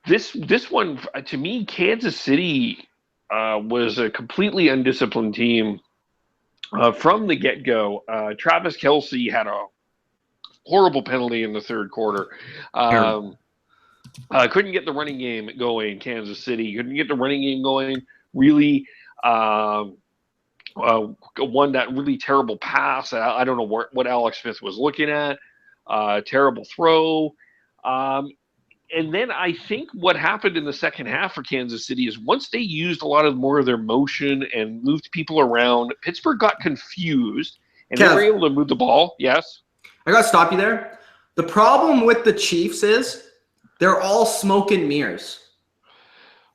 this one to me, Kansas City was a completely undisciplined team from the get-go. Travis Kelce had a horrible penalty in the third quarter. Couldn't get the running game going, Kansas City. Couldn't get the running game going. Really won that really terrible pass. I don't know what Alex Smith was looking at. Terrible throw. And then I think what happened in the second half for Kansas City is once they used a lot more of their motion and moved people around, Pittsburgh got confused, and they were able to move the ball. Yes? I got to stop you there. The problem with the Chiefs is they're all smoke and mirrors.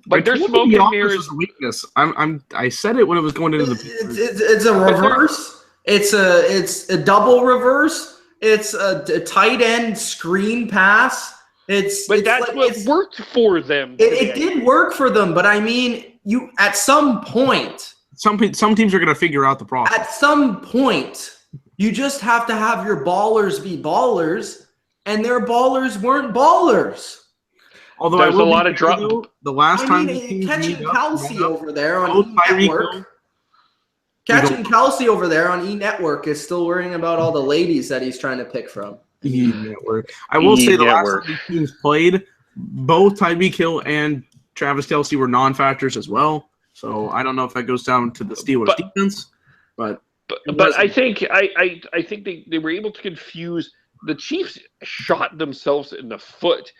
But they're smoke and mirrors. Weakness. I said it when it was going into the. It's a reverse. It's a double reverse. It's a tight end screen pass. That's what worked for them. It did work for them, but I mean, you at some point. Some teams are going to figure out the problem. At some point, you just have to have your ballers be ballers. And their ballers weren't ballers. Although there's a lot of drop. The last time catching Kelce over there on E-Network. Catching Kelce over there on E-Network is still worrying about all the ladies that he's trying to pick from. E-Network. I will say the last time these teams played, both Tyreek Hill and Travis Kelce were non-factors as well. So I don't know if that goes down to the Steelers defense, but I think they were able to confuse. The Chiefs shot themselves in the foot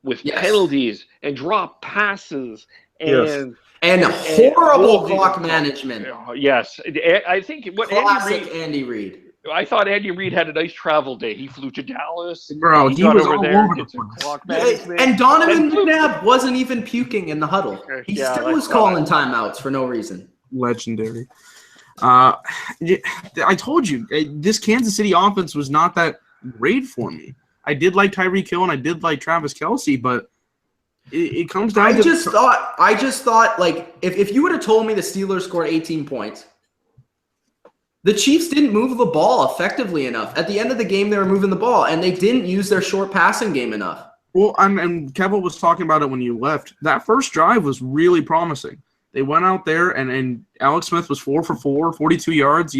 with penalties and drop passes And horrible clock management. Yes, I think what Classic Andy Reid. I thought Andy Reid had a nice travel day. He flew to Dallas. Bro, he got was over all there, over did the some place. clock management. And Donovan McNabb wasn't even puking in the huddle. He Yeah, still was calling timeouts for no reason. Legendary. I told you, this Kansas City offense was not that great for me. I did like Tyreek Hill and I did like Travis Kelce, but it comes down to I just thought like if you would have told me the Steelers scored 18 points, the Chiefs didn't move the ball effectively enough. At the end of the game, they were moving the ball, and they didn't use their short passing game enough. Well, and Kevin was talking about it when you left. That first drive was really promising. They went out there, and Alex Smith was 4 for 4, 42 yards,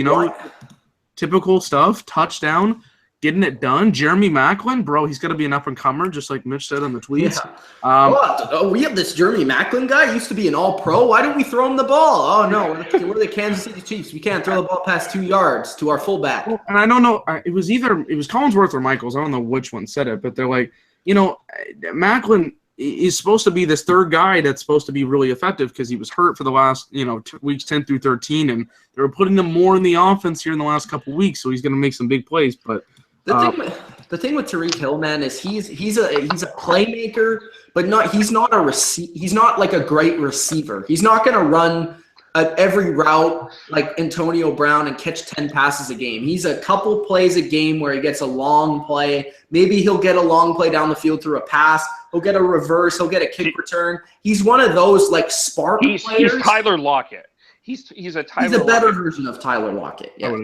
typical stuff, touchdown, getting it done. Jeremy Maclin, bro, he's going to be an up-and-comer, just like Mitch said on the tweets. Yeah. We have this Jeremy Maclin guy. He used to be an all-pro. Why don't we throw him the ball? Oh, no, we're the Kansas City Chiefs. We can't throw the ball past 2 yards to our fullback. Well, and I don't know. It was Collinsworth or Michaels. I don't know which one said it, but they're like, Maclin is supposed to be this third guy that's supposed to be really effective because he was hurt for the last, weeks 10 through 13, and they were putting him more in the offense here in the last couple of weeks, so he's going to make some big plays. But the thing with Tyreek Hill, man, is he's a playmaker, but he's not like a great receiver. He's not going to run every route like Antonio Brown and catch 10 passes a game. He's a couple plays a game where he gets a long play. Maybe he'll get a long play down the field through a pass. He'll get a reverse. He'll get a kick return. He's one of those like spark players. He's Tyler Lockett. He's a better version of Tyler Lockett. Yeah.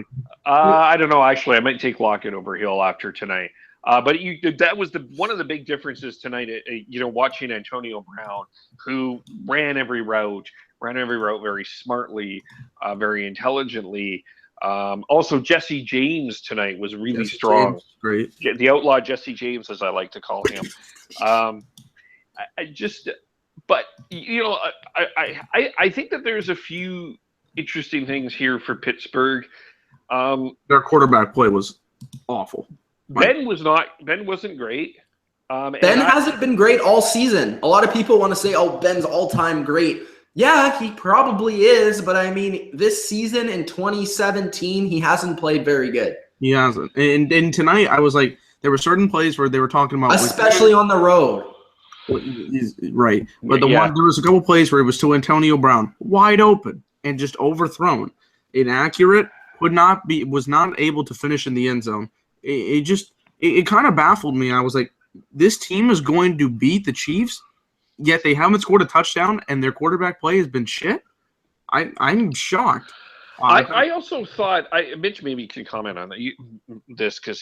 I don't know. Actually, I might take Lockett over Hill after tonight. But that was one of the big differences tonight. Watching Antonio Brown, who ran every route very smartly, very intelligently. Also, Jesse James tonight was really strong. Great. The outlaw Jesse James, as I like to call him. I think that there's a few interesting things here for Pittsburgh. Their quarterback play was awful. Ben wasn't great. Ben hasn't been great all season. A lot of people want to say, "Oh, Ben's all-time great." Yeah, he probably is, but I mean, this season in 2017, he hasn't played very good. He hasn't. And tonight, I was like, there were certain plays where they were talking about, especially on the road. Right, but there was a couple plays where it was to Antonio Brown, wide open and just overthrown, inaccurate, was not able to finish in the end zone. It kind of baffled me. I was like, this team is going to beat the Chiefs, yet they haven't scored a touchdown, and their quarterback play has been shit. I'm shocked. I also thought Mitch maybe can comment on this because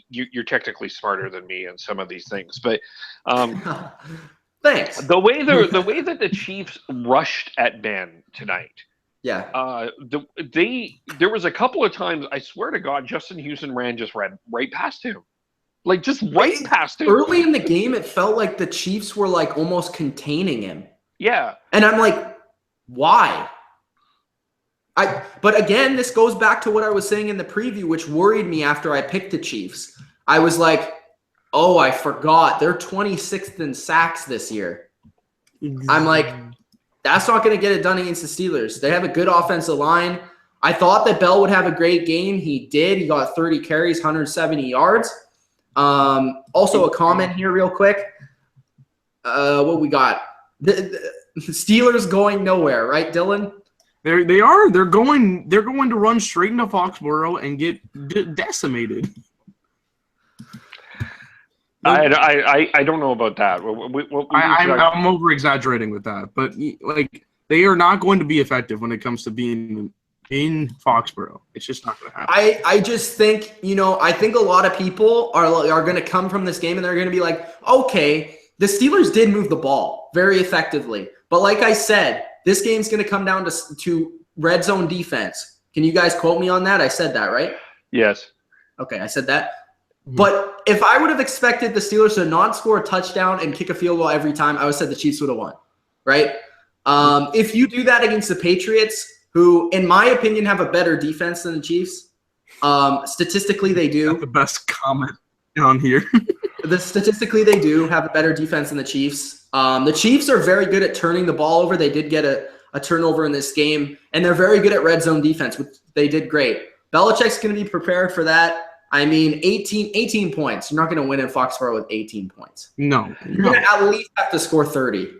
you're technically smarter than me in some of these things, but thanks. The way that the Chiefs rushed at Ben tonight. Yeah. There was a couple of times, I swear to God, Justin Houston ran right past him. Like, just right past him. Early in the game, it felt like the Chiefs were, like, almost containing him. Yeah. And I'm like, why? But again, this goes back to what I was saying in the preview, which worried me after I picked the Chiefs. I was like, oh, I forgot. They're 26th in sacks this year. I'm like, that's not going to get it done against the Steelers. They have a good offensive line. I thought that Bell would have a great game. He did. He got 30 carries, 170 yards. Also a comment here real quick. What we got? The Steelers going nowhere, right, Dylan? They are. They're going to run straight into Foxborough and get decimated. I don't know about that. I'm over exaggerating with that, but like they are not going to be effective when it comes to being in Foxborough. It's just not going to happen. I just think, I think a lot of people are going to come from this game and they're going to be like, okay, the Steelers did move the ball very effectively. But like I said, this game's going to come down to red zone defense. Can you guys quote me on that? I said that, right? Yes. Okay, I said that. But if I would have expected the Steelers to not score a touchdown and kick a field goal every time, I would have said the Chiefs would have won, right? If you do that against the Patriots, who, in my opinion, have a better defense than the Chiefs, statistically they do. That's the best comment on here. Statistically they do have a better defense than the Chiefs. The Chiefs are very good at turning the ball over. They did get a turnover in this game, and they're very good at red zone defense, which they did great. Belichick's going to be prepared for that. I mean, 18 points. You're not going to win in Foxborough with 18 points. No. You're going to at least have to score 30.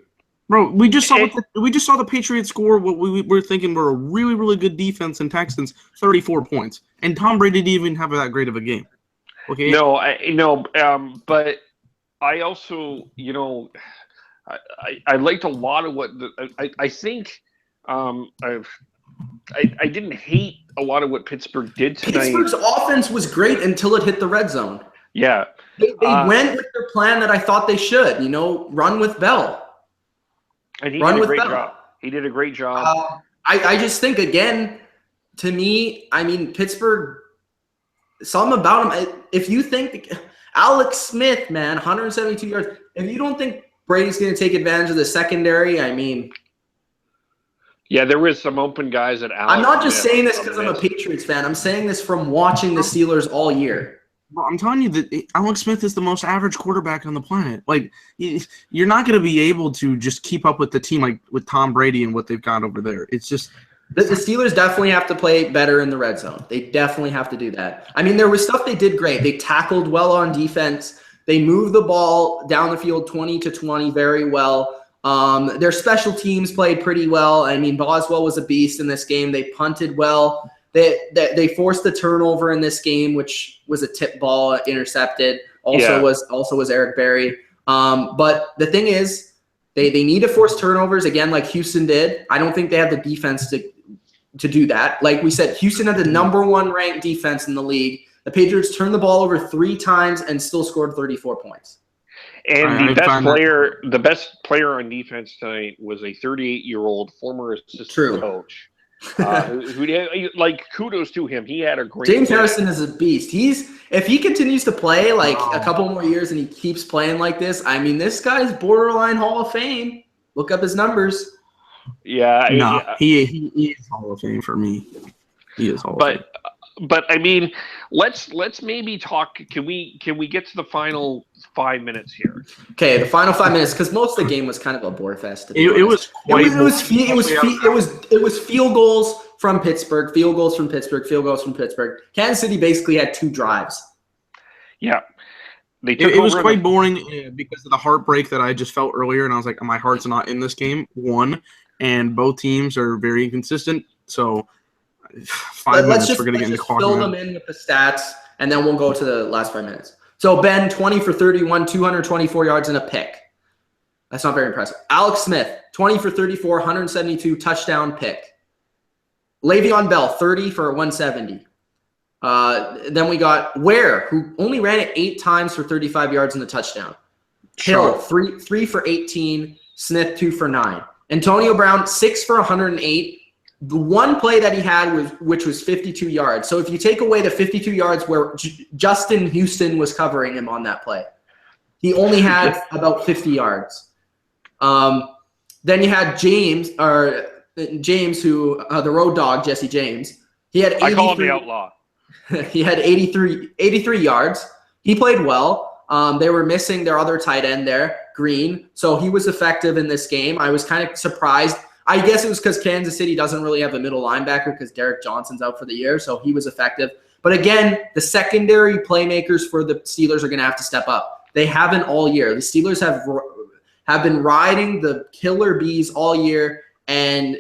Bro, we just saw the Patriots score what we were thinking were a really, really good defense in Texans, 34 points. And Tom Brady didn't even have that great of a game. Okay. No, but I also, I liked a lot of what I think I didn't hate a lot of what Pittsburgh did tonight. Pittsburgh's offense was great until it hit the red zone. Yeah. They went with their plan that I thought they should, run with Bell. And he did a great job. He did a great job. I just think, again, to me, I mean, Pittsburgh, something about him. If you think Alex Smith, man, 172 yards, if you don't think Brady's going to take advantage of the secondary, I mean. Yeah, there was some open guys at Alex. I'm not just saying this because I'm a Patriots fan. I'm saying this from watching the Steelers all year. Well, I'm telling you that Alex Smith is the most average quarterback on the planet. Like, you're not going to be able to just keep up with the team like with Tom Brady and what they've got over there. It's just the Steelers definitely have to play better in the red zone. They definitely have to do that. I mean, there was stuff they did great. They tackled well on defense. They moved the ball down the field 20-20 very well. Their special teams played pretty well. I mean, Boswell was a beast in this game. They punted well. They forced the turnover in this game, which was a tip ball intercepted. Was Eric Berry. But the thing is, they need to force turnovers again, like Houston did. I don't think they have the defense to do that. Like we said, Houston had the number 1 ranked defense in the league. The Patriots turned the ball over 3 times and still scored 34 points. And the best player on defense tonight was a 38-year-old former assistant coach. Kudos to him. He had a great James Harrison is a beast. If he continues to play like a couple more years and he keeps playing like this, I mean, this guy's borderline Hall of Fame. Look up his numbers. Yeah. He is Hall of Fame for me. He is Hall of Fame. But I mean, let's maybe talk. Can we get to the final 5 minutes here? Okay, the final 5 minutes, because most of the game was kind of a bore fest. It was field goals from Pittsburgh, field goals from Pittsburgh. Kansas City basically had 2 drives. Yeah, it was quite boring because of the heartbreak that I just felt earlier, and I was like, my heart's not in this game. And both teams are very inconsistent, so. 5 minutes, we're going to get in the clock. Fill them in with the stats, and then we'll go to the last 5 minutes. So, Ben, 20 for 31, 224 yards and a pick. That's not very impressive. Alex Smith, 20 for 34, 172, touchdown pick. Le'Veon Bell, 30 for 170. Then we got Ware, who only ran it 8 times for 35 yards and a touchdown. Hill, 3 for 18. Smith, 2 for 9. Antonio Brown, 6 for 108. The one play that he had which was 52 yards. So if you take away the 52 yards where Justin Houston was covering him on that play, he only had about 50 yards. Then you had James, who the road dog, Jesse James. He had 83, I call him the outlaw. He had 83 yards. He played well. They were missing their other tight end there, Green. So he was effective in this game. I was kind of surprised. I guess it was because Kansas City doesn't really have a middle linebacker because Derek Johnson's out for the year, so he was effective. But again, the secondary playmakers for the Steelers are going to have to step up. They haven't all year. The Steelers have been riding the killer bees all year, and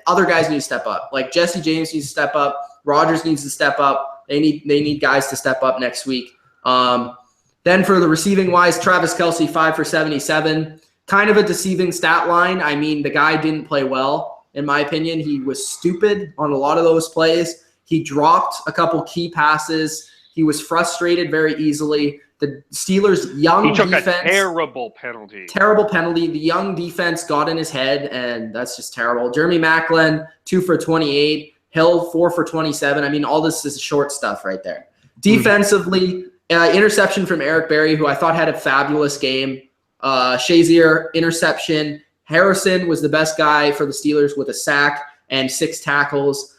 other guys need to step up. Like Jesse James needs to step up. Rodgers needs to step up. They need guys to step up next week. Then for the receiving wise, Travis Kelce, 5 for 77. Kind of a deceiving stat line. I mean, the guy didn't play well, in my opinion. He was stupid on a lot of those plays. He dropped a couple key passes. He was frustrated very easily. The Steelers' young defense. He took a terrible penalty. Terrible penalty. The young defense got in his head, and that's just terrible. Jeremy Maclin, 2 for 28. Hill, 4 for 27. I mean, all this is short stuff right there. Defensively, interception from Eric Berry, who I thought had a fabulous game. Shazier, interception. Harrison was the best guy for the Steelers with a sack and 6 tackles.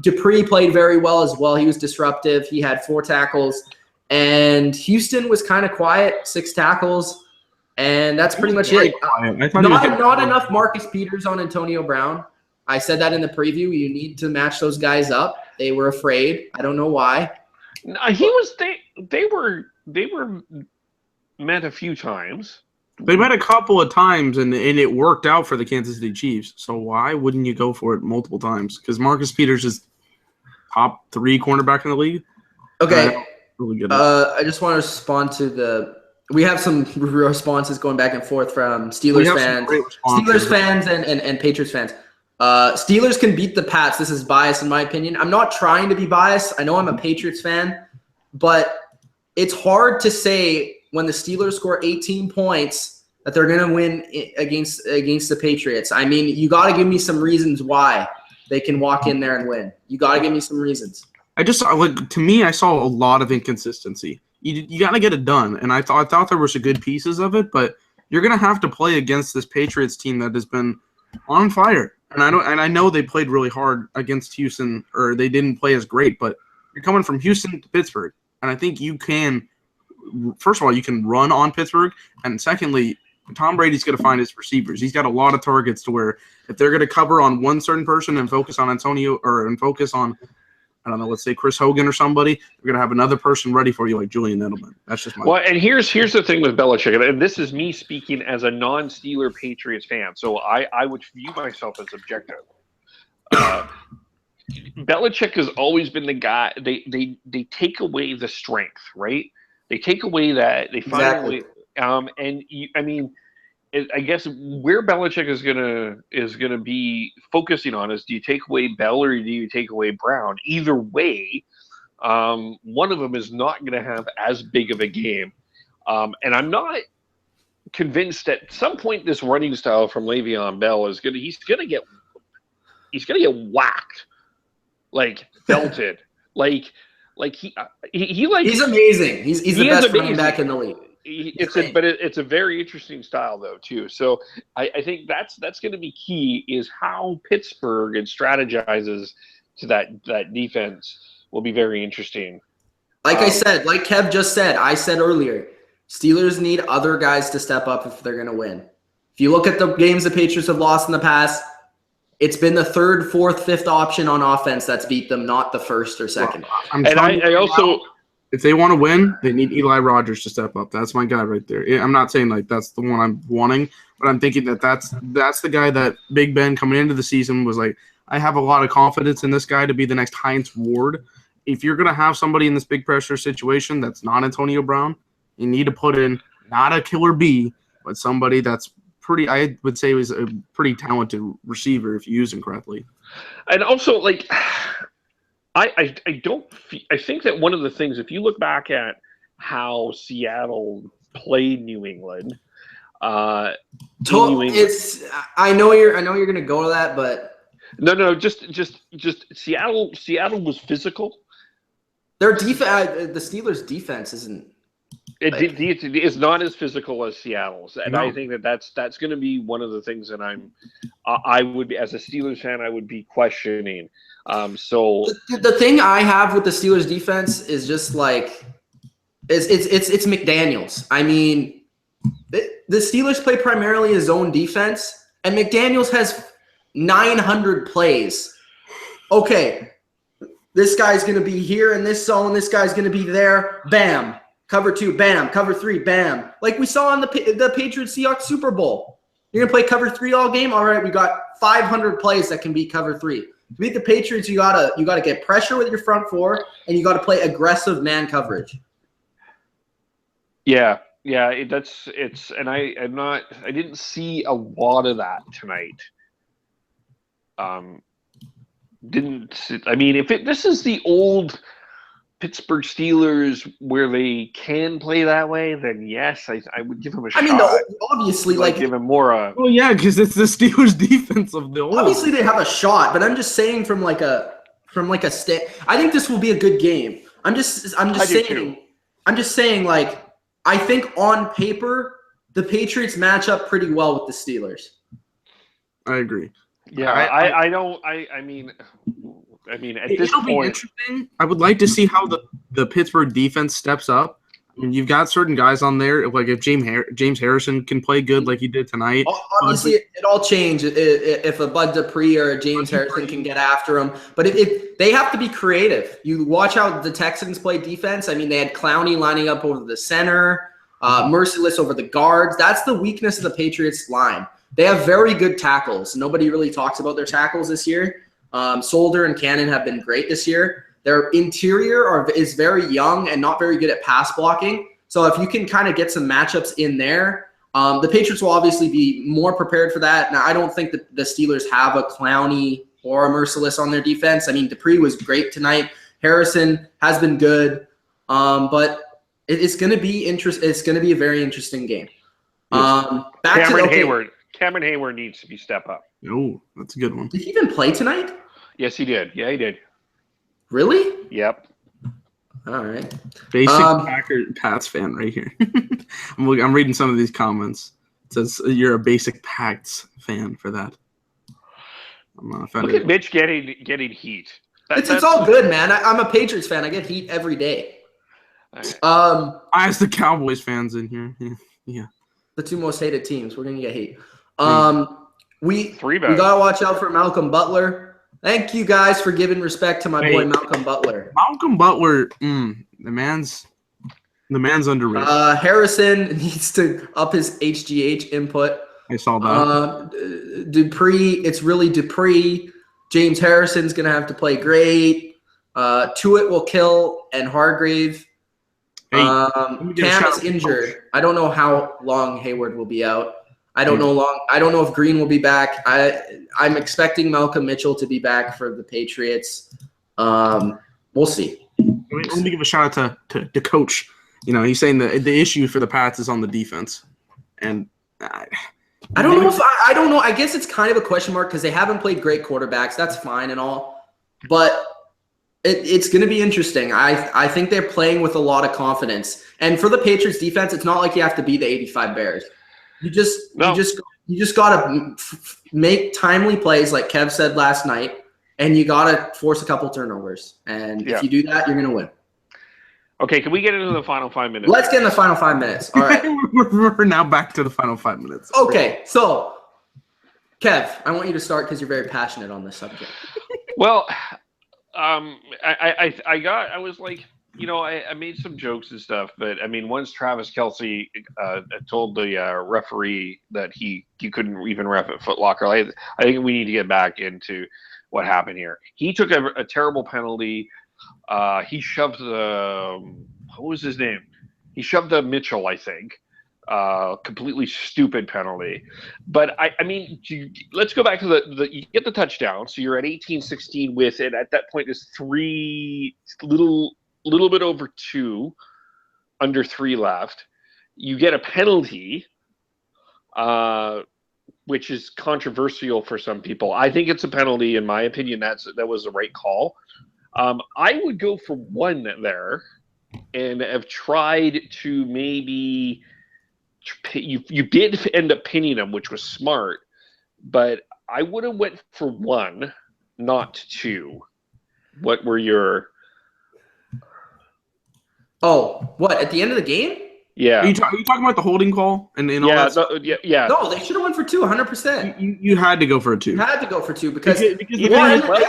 Dupree played very well as well. He was disruptive. He had 4 tackles. And Houston was kind of quiet, 6 tackles. And that's pretty much it. Not enough Marcus Peters on Antonio Brown. I said that in the preview. You need to match those guys up. They were afraid. I don't know why. They were met a few times. They met a couple of times, and it worked out for the Kansas City Chiefs. So why wouldn't you go for it multiple times? Because Marcus Peters is top 3 cornerback in the league. Okay. I just want to respond to we have some responses going back and forth from Steelers fans and Patriots fans. Steelers can beat the Pats. This is bias in my opinion. I'm not trying to be biased. I know I'm a Patriots fan, but it's hard to say when the Steelers score 18 points that they're going to win against the Patriots. I mean, you got to give me some reasons why they can walk in there and win. You got to give me some reasons. To me, I saw a lot of inconsistency. You got to get it done, and I thought there were some good pieces of it, but you're going to have to play against this Patriots team that has been on fire. And I know they played really hard against Houston, or they didn't play as great, but you're coming from Houston to Pittsburgh, and I think you can. First of all, you can run on Pittsburgh, and secondly, Tom Brady's going to find his receivers. He's got a lot of targets to where if they're going to cover on one certain person and focus on and focus on, I don't know, let's say Chris Hogan or somebody, you're going to have another person ready for you like Julian Edelman. That's just my opinion. And here's the thing with Belichick, and this is me speaking as a non-Steeler Patriots fan, so I would view myself as objective. Belichick has always been the guy. They take away the strength, right? They take away that they finally, I guess where Belichick is gonna be focusing on is, do you take away Bell or do you take away Brown? Either way, one of them is not gonna have as big of a game, and I'm not convinced that at some point this running style from Le'Veon Bell is he's gonna get whacked, like belted, like he's amazing. He's the best running back in the league. It's a very interesting style though too. So I think that's going to be key, is how Pittsburgh strategizes to that defense will be very interesting. Like I said, like Kev just said, I said earlier, Steelers need other guys to step up if they're going to win. If you look at the games the Patriots have lost in the past, it's been the third, fourth, fifth option on offense that's beat them, not the first or second. If they want to win, they need Eli Rodgers to step up. That's my guy right there. I'm not saying like that's the one I'm wanting, but I'm thinking that's the guy that Big Ben coming into the season was like, I have a lot of confidence in this guy to be the next Heinz Ward. If you're going to have somebody in this big pressure situation that's not Antonio Brown, you need to put in not a killer B, but somebody that's I would say was a pretty talented receiver if you use him correctly. And also, like, I think that one of the things, if you look back at how Seattle played New England, I know you're going to go to that, but no, just Seattle was physical. Their defense, the Steelers' defense isn't. It's not as physical as Seattle's, and no. I think that's going to be one of the things that I would be, as a Steelers fan, I would be questioning. So the thing I have with the Steelers defense is just like it's McDaniels. I mean, the Steelers play primarily a zone defense, and McDaniels has 900 plays. Okay, this guy's going to be here in this zone. This guy's going to be there. Bam. Cover 2, bam. Cover 3, bam. Like we saw in the Patriots Seahawks Super Bowl. You're going to play cover 3 all game? All right, we got 500 plays that can beat cover 3. To beat the Patriots, you gotta get pressure with your front four, and you got to play aggressive man coverage. Yeah, I didn't see a lot of that tonight. This is the old Pittsburgh Steelers where they can play that way, then yes, I would give him a shot. I mean, obviously, give him more. Well, yeah, because it's the Steelers' defense of the old. Obviously, they have a shot, but I'm just saying from like a I think this will be a good game. I'm just saying, like, I think on paper the Patriots match up pretty well with the Steelers. I agree. Yeah, I mean, at this point, interesting. I would like to see how the Pittsburgh defense steps up. I I mean, you've got certain guys on there. Like if James Harrison can play good like he did tonight. Obviously, it all changes if a Bud Dupree or a James Harrison can get after him. But if they have to be creative. You watch how the Texans play defense. I mean, they had Clowney lining up over the center, Merciless over the guards. That's the weakness of the Patriots line. They have very good tackles. Nobody really talks about their tackles this year. Solder and Cannon have been great this year. Their interior is very young and not very good at pass blocking. So if you can kind of get some matchups in there, the Patriots will obviously be more prepared for that. Now, I don't think that the Steelers have a Clowney or a Merciless on their defense. I mean, Dupree was great tonight. Harrison has been good. But it's going to be It's going to be a very interesting game. Cameron Hayward needs to be step up. Oh, that's a good one. Did he even play tonight? Yes, he did. Yeah, he did. Really? Yep. All right. Basic Pats fan right here. I'm reading some of these comments. It says you're a basic Pats fan for that. I'm not offended. Look at Mitch getting heat. It's all good, man. I'm a Patriots fan. I get heat every day. Right. I asked the Cowboys fans in here. Yeah. The two most hated teams. We're gonna get heat. We Three gotta watch out for Malcolm Butler. Thank you guys for giving respect to my boy Malcolm Butler. Malcolm Butler, the man's underrated. Harrison needs to up his HGH input. I saw that. Dupree, it's really Dupree. James Harrison's gonna have to play great. Tuitt will kill, and Hargrave. Cam is injured. I don't know how long Hayward will be out. I don't know if Green will be back. I'm expecting Malcolm Mitchell to be back for the Patriots. We'll see. Let me give a shout out to Coach. You know, he's saying the issue for the Pats is on the defense, and I don't know. I don't know. I guess it's kind of a question mark because they haven't played great quarterbacks. That's fine and all, but it's going to be interesting. I think they're playing with a lot of confidence, and for the Patriots defense, it's not like you have to be the 85 Bears. You just got to make timely plays, like Kev said last night, and you got to force a couple turnovers. And if you do that, you're going to win. Okay, can we get into the final 5 minutes? Let's get in the final 5 minutes. All right. We're now back to the final 5 minutes. Okay, so Kev, I want you to start because you're very passionate on this subject. Well, I was like, you know, I made some jokes and stuff, but I mean, once Travis Kelce told the referee that he couldn't even ref at Foot Locker, I think we need to get back into what happened here. He took a terrible penalty. He shoved what was his name? He shoved Mitchell, I think. Completely stupid penalty. But I mean, let's go back to you get the touchdown, so you're at 18-16 with it. At that point, there's little bit over 2, under 3 left. You get a penalty, which is controversial for some people. I think it's a penalty. In my opinion, that was the right call. I would go for 1 there and have tried to maybe you did end up pinning him, which was smart, but I would have went for 1, not 2. What were your... Oh, what, at the end of the game? Yeah. Are you talking about the holding call and all that? Yeah. No, they should have went for 2, 100%. You had to go for a 2. You had to go for 2 because they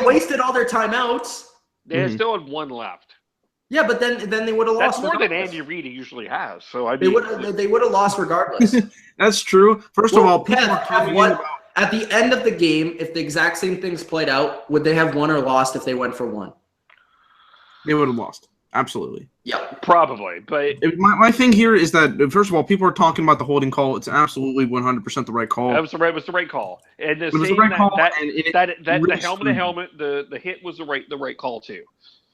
wasted all their timeouts. They still had 1 left. Yeah, but then they would have lost. That's more than Andy Reid usually has. So I mean, they would have lost regardless. That's true. First of all, at the end of the game, if the exact same things played out, would they have won or lost if they went for 1? They would have lost. Absolutely. Yeah, probably. But my thing here is that, first of all, people are talking about the holding call. It's absolutely 100% the right call. That was the right call. And it was the right call. The helmet, the hit was the right call too.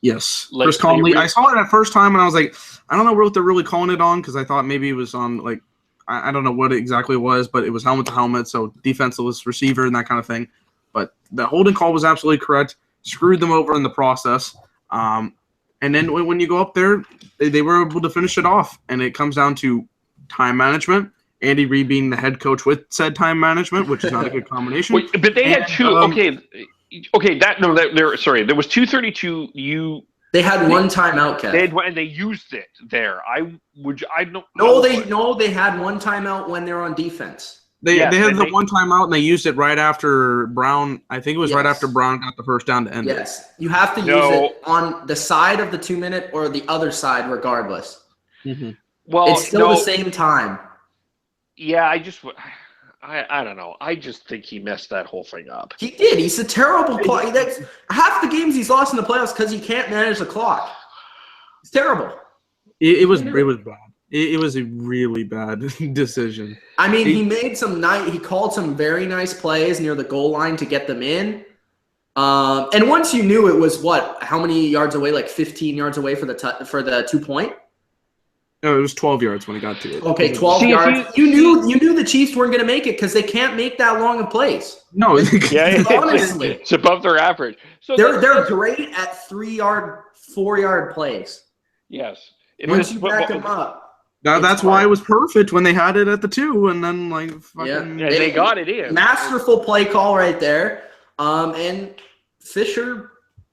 Yes. Chris Conley. I saw it that first time and I was like, I don't know what they're really calling it on because I thought maybe it was on like I don't know what it exactly was, but it was helmet to helmet, so defenseless receiver and that kind of thing. But the holding call was absolutely correct. Screwed them over in the process. And then when you go up there, they were able to finish it off. And it comes down to time management. Andy Reid being the head coach with said time management, which is not a good combination. But they had 2. Sorry. There was 2:32. They had one timeout, Kev. And they used it there. They had one timeout when they're on defense. They had the one timeout, and they used it right after Brown. I think it was right after Brown got the first down to end it. Yes, you have to use it on the side of the 2-minute or the other side, regardless. Mm-hmm. Well, it's still the same time. Yeah, I don't know. I just think he messed that whole thing up. He did. He's a terrible player. That's half the games he's lost in the playoffs because he can't manage the clock. It's terrible. It was bad. It was a really bad decision. I mean, he called some very nice plays near the goal line to get them in. And once you knew it was how many yards away? Like 15 yards away for the 2-point? No, it was 12 yards when he got to it. Okay, 12 yards. You knew the Chiefs weren't going to make it because they can't make that long of plays. No, honestly, it's above their average. So they're great at 3-yard, 4-yard plays. Yes. Once you back them up. That's why it was perfect when they had it at the 2, and then they got it in. Masterful play call right there. And Fisher,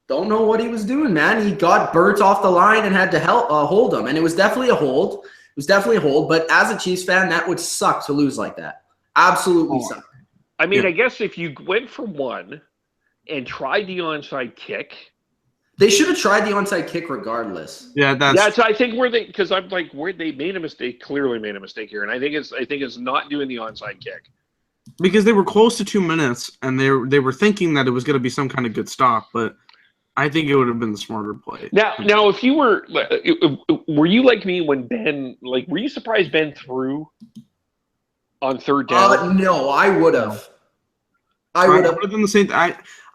don't know what he was doing, man. He got burnt off the line and had to hold him, and it was definitely a hold. But as a Chiefs fan, that would suck to lose like that. Absolutely suck. I mean, I guess if you went for one and tried the onside kick. They should have tried the onside kick regardless. Yeah, that's I think where they made a mistake, clearly made a mistake here, and I think it's not doing the onside kick because they were close to 2 minutes, and they were thinking that it was going to be some kind of good stop, but I think it would have been the smarter play. Now, if you were you like me when Ben were you surprised Ben threw on third down? No, I would have. I would have done the same.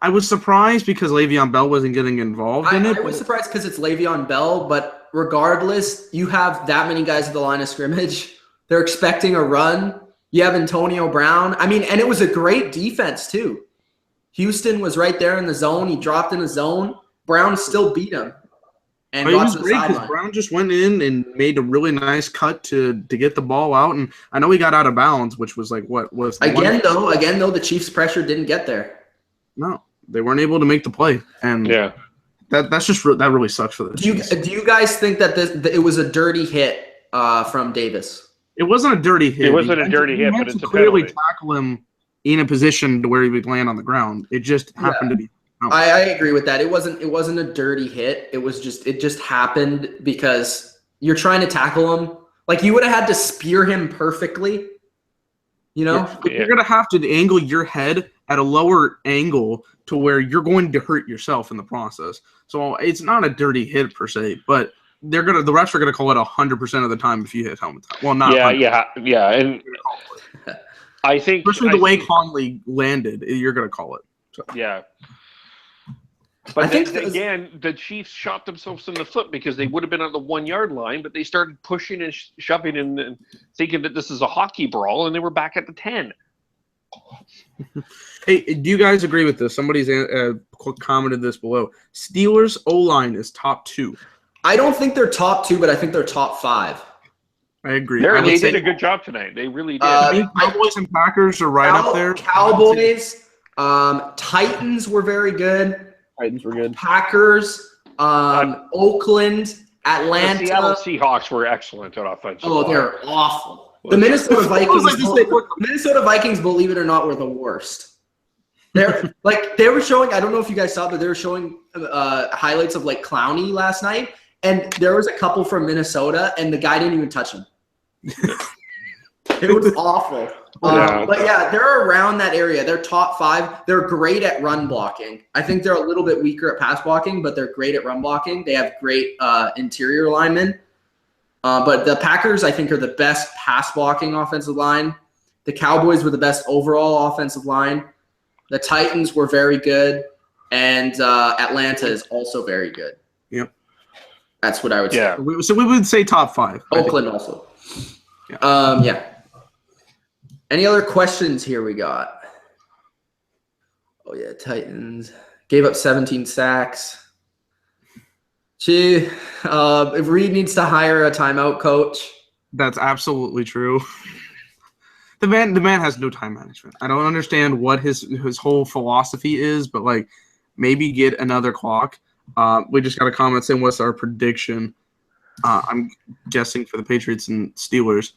I was surprised because Le'Veon Bell wasn't getting involved in it. I was surprised because it's Le'Veon Bell, but regardless, you have that many guys at the line of scrimmage. They're expecting a run. You have Antonio Brown. I mean, and it was a great defense too. Houston was right there in the zone. He dropped in the zone. Brown still beat him. And it was great because Brown just went in and made a really nice cut to get the ball out. And I know he got out of bounds, which was what was again though the Chiefs' pressure didn't get there. No, they weren't able to make the play, and that really sucks for the Chiefs. Do you guys think that it was a dirty hit from Davis? It wasn't a dirty hit. It wasn't a dirty hit, but it's a clearly penalty. Tackle him in a position to where he would land on the ground. It just happened to be. I agree with that. It wasn't a dirty hit. It just happened because you're trying to tackle him. Like you would have had to spear him perfectly. You know? Yeah. You're gonna have to angle your head at a lower angle to where you're going to hurt yourself in the process. So it's not a dirty hit per se, but the refs are gonna call it 100% of the time if you hit helmet time. Well, not yeah, and I think especially the way Conley landed, you're gonna call it. So. Yeah. But again, the Chiefs shot themselves in the foot because they would have been on the 1 yard line, but they started pushing and shoving and thinking that this is a hockey brawl, and they were back at the 10. Hey, do you guys agree with this? Somebody's commented this below. Steelers O-line is top 2. I don't think they're top 2, but I think they're top 5. I agree. They did a good job tonight. They really did. Cowboys and Packers are right up there. Cowboys, Titans were very good. Titans were good. Packers, Oakland, Atlanta. The Seattle Seahawks were excellent on offense. Oh, they're awful. The Minnesota Vikings, believe it or not, were the worst. They were showing. I don't know if you guys saw, but they were showing highlights of Clowney last night, and there was a couple from Minnesota, and the guy didn't even touch him. It was awful. But yeah, they're around that area. They're top 5. They're great at run blocking. I think they're a little bit weaker at pass blocking, but they're great at run blocking. They have great interior linemen. But the Packers, I think, are the best pass blocking offensive line. The Cowboys were the best overall offensive line. The Titans were very good. And Atlanta is also very good. Yep. That's what I would say. Yeah. So we would say top 5. Oakland also. Yeah. Any other questions here we got? Oh, yeah, Titans. Gave up 17 sacks. If Reed needs to hire a timeout coach. That's absolutely true. The man has no time management. I don't understand what his whole philosophy is, but maybe get another clock. We just got a comment saying, what's our prediction? I'm guessing for the Patriots and Steelers.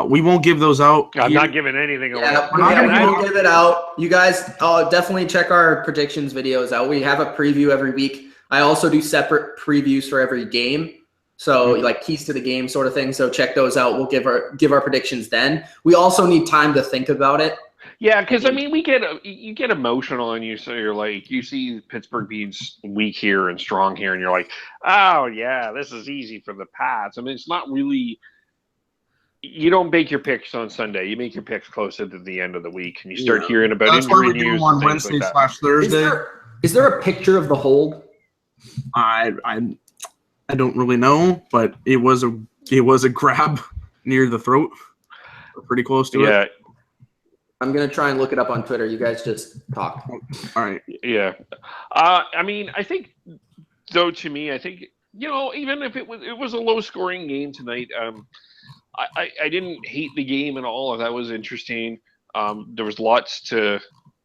We won't give those out. I'm not giving anything away. Yeah, we'll give it out. You guys definitely check our predictions videos out. We have a preview every week. I also do separate previews for every game. So like keys to the game sort of thing. So check those out. We'll give our predictions then. We also need time to think about it. Yeah, because I mean, you get emotional, and you're like, you see Pittsburgh being weak here and strong here, and you're like, oh yeah, this is easy for the Pats. I mean, it's not really. You don't make your picks on Sunday. You make your picks closer to the end of the week, and you start hearing about injury news on Wednesday / Thursday. Is there a picture of the hold? I don't really know, but it was a grab near the throat, pretty close to it. I'm gonna try and look it up on Twitter. You guys just talk. All right. Yeah. I mean, I think though, to me, I think even if it was a low scoring game tonight, I didn't hate the game at all. That was interesting. There was lots to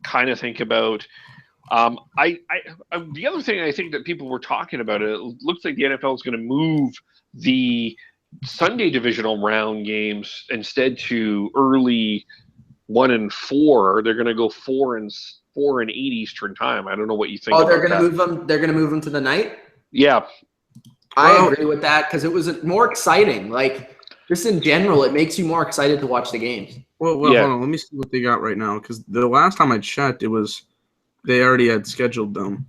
kind of think about. The other thing I think that people were talking about, it looks like the NFL is going to move the Sunday divisional round games instead to early 1 and 4. They're going to go 4 and 8 Eastern time. I don't know what you think. They're going to move them. They're going to move them to the night. Yeah, I agree with that because it was more exciting. Like just in general, it makes you more excited to watch the games. Well, hold on. Let me see what they got right now because the last time I checked, it was. They already had scheduled them.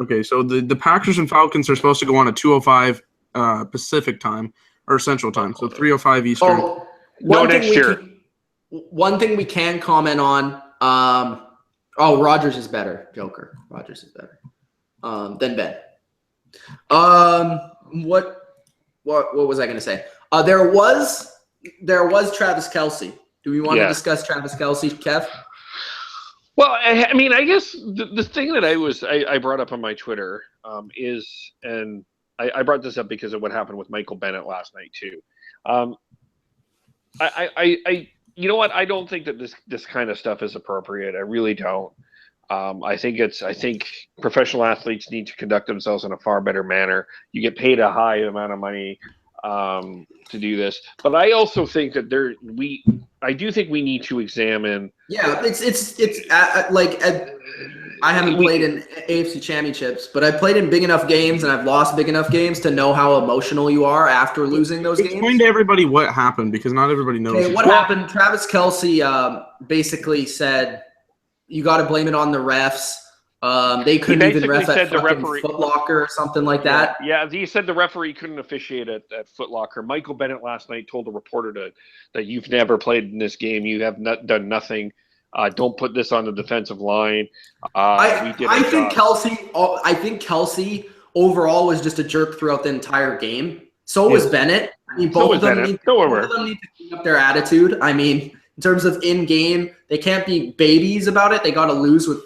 Okay, so the Packers and Falcons are supposed to go on at 2:05 Pacific time or Central time, so 3:05 Eastern. Next year. One thing we can comment on. Rodgers is better. Joker. Rodgers is better than Ben. What was I going to say? There was Travis Kelce. Do we want to discuss Travis Kelce, Kev? Well, I mean, I guess the thing that I brought up on my Twitter is, and I brought this up because of what happened with Michael Bennett last night too. You know what? I don't think that this kind of stuff is appropriate. I really don't. I think professional athletes need to conduct themselves in a far better manner. You get paid a high amount of money to do this, but I also think that I do think we need to examine. Yeah, it's like I haven't played in AFC Championships, but I've played in big enough games and I've lost big enough games to know how emotional you are after losing those games. Explain to everybody what happened because not everybody knows. Okay, what happened? Travis Kelce basically said you got to blame it on the refs. They couldn't even ref at Foot Locker or something like that. Yeah, he said the referee couldn't officiate at Foot Locker. Michael Bennett last night told the reporter that you've never played in this game. You have done nothing. Don't put this on the defensive line. I think Kelce overall was just a jerk throughout the entire game. So was Bennett. I mean, both of them need to clean up their attitude. I mean, in terms of in-game, they can't be babies about it. They got to lose with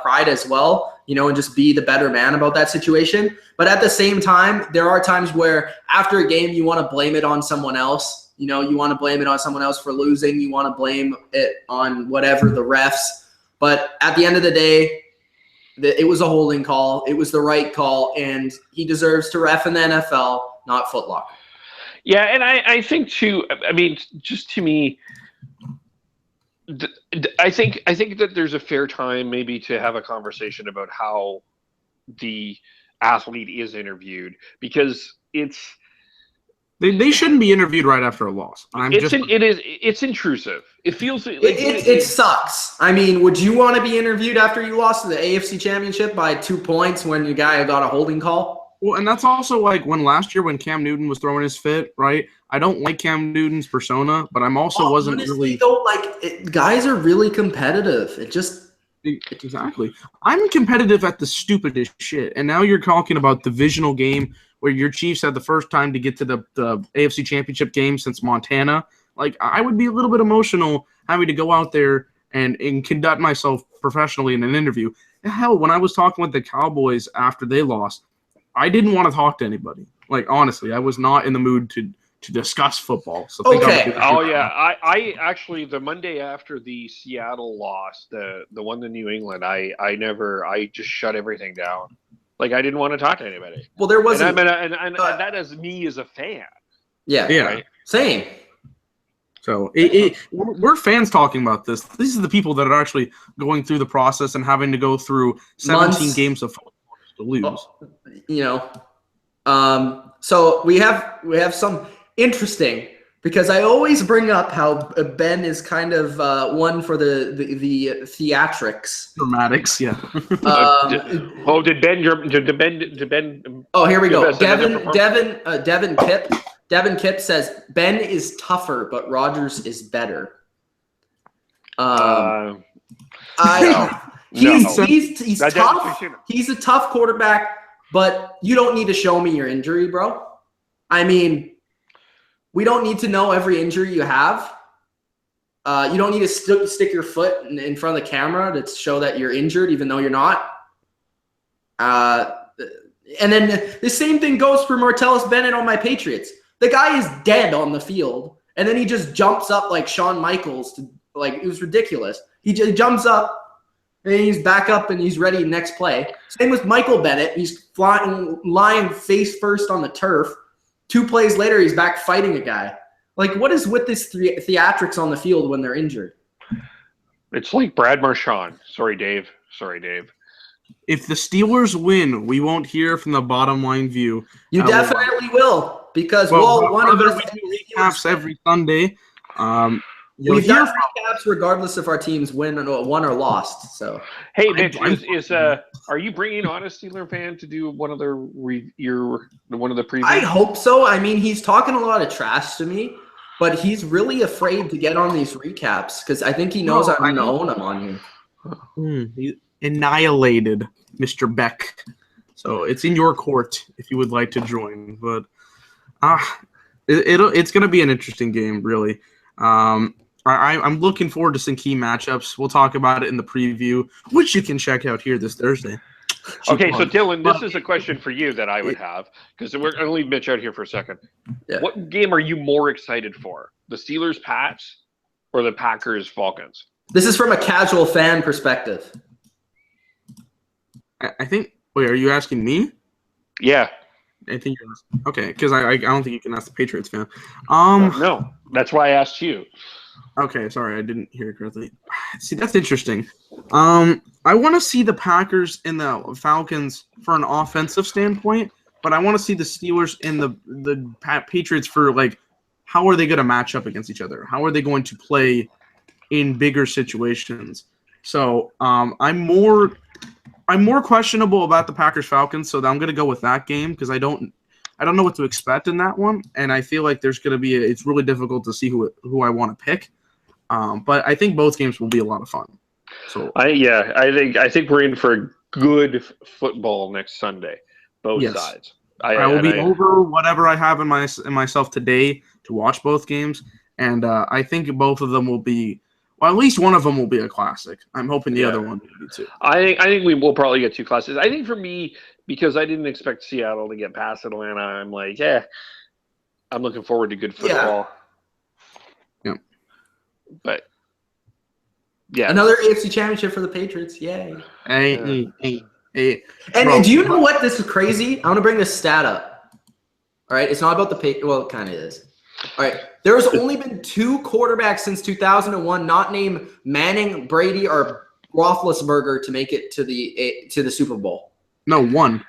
pride as well, and just be the better man about that situation. But at the same time, there are times where after a game, you want to blame it on someone else. You want to blame it on someone else for losing. You want to blame it on whatever, the refs. But at the end of the day, it was a holding call. It was the right call, and he deserves to ref in the NFL, not Foot Locker. Yeah, and I think too. I mean, just to me, I think that there's a fair time maybe to have a conversation about how the athlete is interviewed because they shouldn't be interviewed right after a loss. It's intrusive. It feels like it sucks. I mean, would you want to be interviewed after you lost to the AFC Championship by 2 points when your guy got a holding call? Well, and that's also like last year when Cam Newton was throwing his fit, right? I don't like Cam Newton's persona, but I'm also wasn't honestly, really. Though, guys are really competitive. Exactly. I'm competitive at the stupidest shit, and now you're talking about divisional game where your Chiefs had the first time to get to the AFC Championship game since Montana. Like I would be a little bit emotional having to go out there and conduct myself professionally in an interview. Hell, when I was talking with the Cowboys after they lost. I didn't want to talk to anybody. Like, honestly, I was not in the mood to discuss football. So okay. I actually, the Monday after the Seattle loss, the one to New England, I just shut everything down. Like, I didn't want to talk to anybody. Well, there wasn't. And that is me as a fan. Yeah. Right? Same. So we're fans talking about this. These are the people that are actually going through the process and having to go through 17 games of football to lose. You know, so we have some interesting, because I always bring up how Ben is kind of one for the theatrics. Dramatics, yeah. Did Ben? Oh, here we go. Devin Kipp says Ben is tougher, but Rodgers is better. He's tough. He's a tough quarterback, but you don't need to show me your injury, bro. I mean, we don't need to know every injury you have. You don't need to stick your foot in front of the camera to show that you're injured, even though you're not. And then the same thing goes for Martellus Bennett on my Patriots. The guy is dead on the field, and then he just jumps up like Shawn Michaels. It was ridiculous. He just jumps up, and he's back up, and he's ready next play. Same with Michael Bennett. He's lying face first on the turf. 2 plays later, he's back fighting a guy. Like, what is with this theatrics on the field when they're injured? It's like Brad Marchand. Sorry, Dave. If the Steelers win, we won't hear from the bottom line view. You definitely will. Because one of us do recaps every Sunday. We've done recaps regardless if our teams won or lost. So hey, Mitch, are you bringing on a Steeler fan to do one of the previews? I hope so. I mean, he's talking a lot of trash to me, but he's really afraid to get on these recaps because I think he knows I'm going to own him on here. He annihilated Mr. Beck. So it's in your court if you would like to join, but. It's going to be an interesting game, really. I'm looking forward to some key matchups. We'll talk about it in the preview, which you can check out here this Thursday. Okay, so Dylan, this is a question for you that I would have, because we're going to leave Mitch out here for a second. Yeah. What game are you more excited for? The Steelers-Pats or the Packers-Falcons? This is from a casual fan perspective. I think – wait, are you asking me? Yeah. I think you're okay, because I don't think you can ask the Patriots fan. No, that's why I asked you. Okay, sorry, I didn't hear it correctly. See, that's interesting. I want to see the Packers and the Falcons for an offensive standpoint, but I want to see the Steelers and the Patriots for how are they going to match up against each other? How are they going to play in bigger situations? So I'm more questionable about the Packers-Falcons, so I'm going to go with that game because I don't know what to expect in that one, and I feel like there's going to be it's really difficult to see who I want to pick. But I think both games will be a lot of fun. So I think we're in for good football next Sunday, both sides. I will be over whatever I have in myself today to watch both games, and I think both of them will be. Well, at least one of them will be a classic. I'm hoping the other one will be too. I think we will probably get 2 classics. I think for me, because I didn't expect Seattle to get past Atlanta, I'm like, I'm looking forward to good football. Yeah. But another AFC Championship for the Patriots. Yay! Hey. And do you know what? This is crazy. I want to bring this stat up. All right, it's not about the Patriots. Well, it kind of is. All right. There has only been 2 quarterbacks since 2001 not named Manning, Brady, or Roethlisberger to make it to the Super Bowl. No, 1.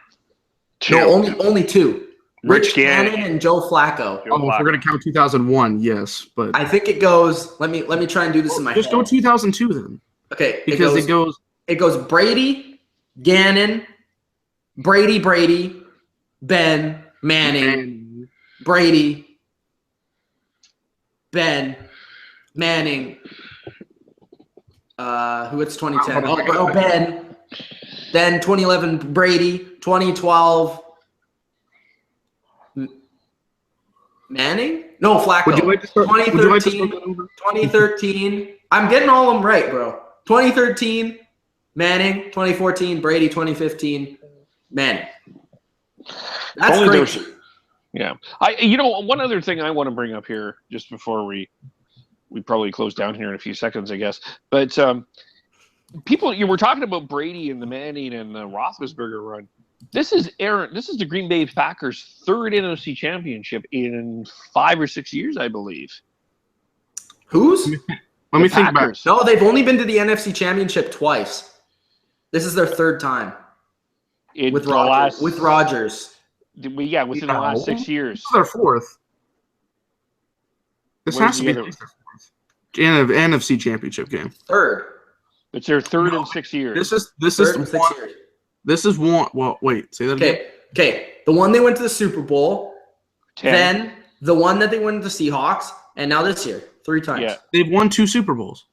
2. No, only 2. Rich Gannon and Joe Flacco. If we're gonna count 2001, yes, but I think it goes. Let me try and do this in my head. Just go 2002 then. Okay, because it goes Brady, Gannon, Brady, Ben, Manning, Brady. Ben, Manning, who it's 2010. Ben. Then 2011, Brady. 2012, Manning? No, Flacco. Would you like to start, 2013. I'm getting all of them right, bro. 2013, Manning. 2014, Brady. 2015, Manning. That's crazy. Yeah. One other thing I want to bring up here just before we probably close down here in a few seconds, I guess. But you were talking about Brady and the Manning and the Roethlisberger run. This is the Green Bay Packers' third NFC Championship in 5 or 6 years, I believe. Whose? Let me think back. No, they've only been to the NFC Championship twice. This is their third time with Rodgers. Within the last 6 years. This is their fourth. This has to be their fourth. NFC Championship game. Third. It's their third in 6 years. This is one. Well, wait. Say that again. Okay. The one they went to the Super Bowl. 10. Then the one that they went to the Seahawks, and now this year, 3 times. Yeah. They've won 2 Super Bowls.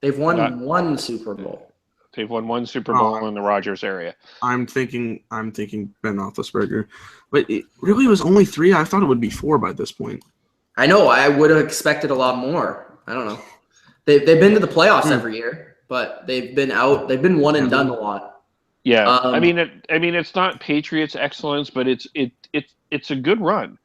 They've won one Super Bowl. They've won one Super Bowl in the Rodgers area. I'm thinking Ben Roethlisberger, but it really was only 3. I thought it would be 4 by this point. I know. I would have expected a lot more. I don't know. They've been to the playoffs every year, but they've been out. They've been one and done a lot. Yeah, I mean, it's not Patriots excellence, but it's a good run.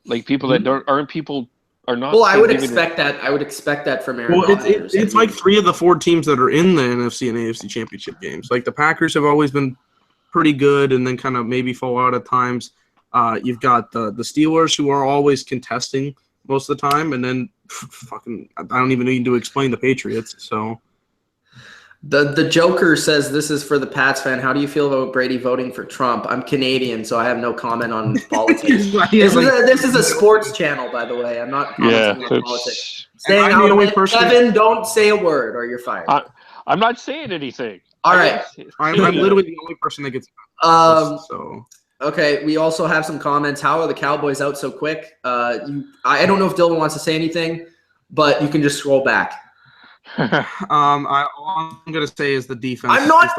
Like people that are not. Well, I would expect that. I would expect that from Aaron. Well, it's like 3 of the 4 teams that are in the NFC and AFC Championship games. Like the Packers have always been pretty good, and then kind of maybe fall out at times. You've got the Steelers, who are always contesting most of the time, and then I don't even need to explain the Patriots. So the Joker says this is for the Pats fan. How do you feel about Brady voting for Trump? I'm Canadian, so I have no comment on politics. This is a sports channel, by the way. I'm not commenting on politics. Staying out of it. Kevin, don't say a word or you're fired. I'm not saying anything. All right. I'm literally the only person that gets so. Okay, we also have some comments. How are the Cowboys out so quick? I don't know if Dylan wants to say anything, but you can just scroll back. All I'm gonna say is the defense. I'm not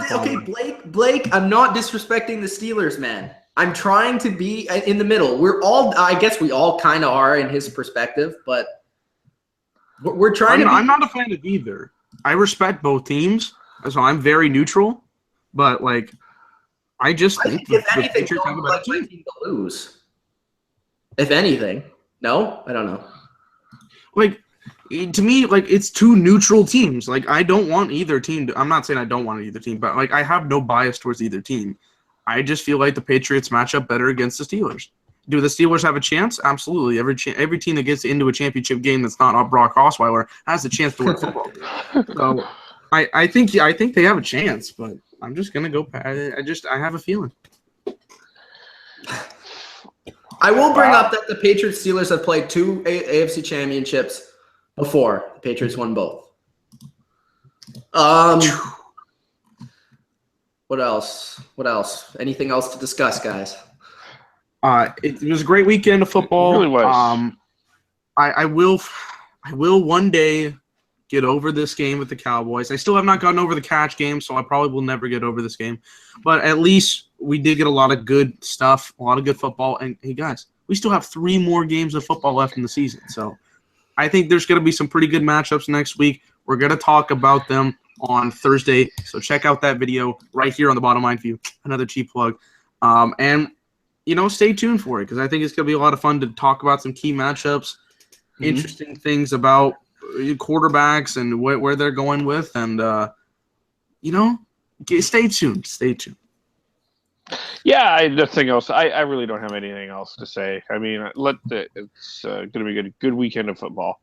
Blake. I'm not disrespecting the Steelers, man. I'm trying to be in the middle. I guess we all kind of are in his perspective, but we're trying to. I'm not a fan of either. I respect both teams, so I'm very neutral. But like, I just think if anything, don't like my team to lose. If anything, no, I don't know. Like. To me, like, it's 2 neutral teams. Like, I don't want either team I'm not saying I don't want either team, but, like, I have no bias towards either team. I just feel like the Patriots match up better against the Steelers. Do the Steelers have a chance? Absolutely. Every team that gets into a championship game that's not Brock Osweiler has a chance to win football. So, I think they have a chance, but I'm just going to go – I have a feeling. I will bring up that the Patriots-Steelers have played 2 AFC championships before. The Patriots won both. What else? Anything else to discuss, guys? It was a great weekend of football. It really was. I will one day get over this game with the Cowboys. I still have not gotten over the catch game, so I probably will never get over this game. But at least we did get a lot of good stuff, a lot of good football. And, hey, guys, we still have 3 more games of football left in the season. So I think there's going to be some pretty good matchups next week. We're going to talk about them on Thursday. So check out that video right here on the bottom line view. Another cheap plug. And, stay tuned for it because I think it's going to be a lot of fun to talk about some key matchups, interesting things about quarterbacks and where they're going with. And, stay tuned. Stay tuned. Yeah, nothing else. I really don't have anything else to say. I mean, it's going to be a good weekend of football.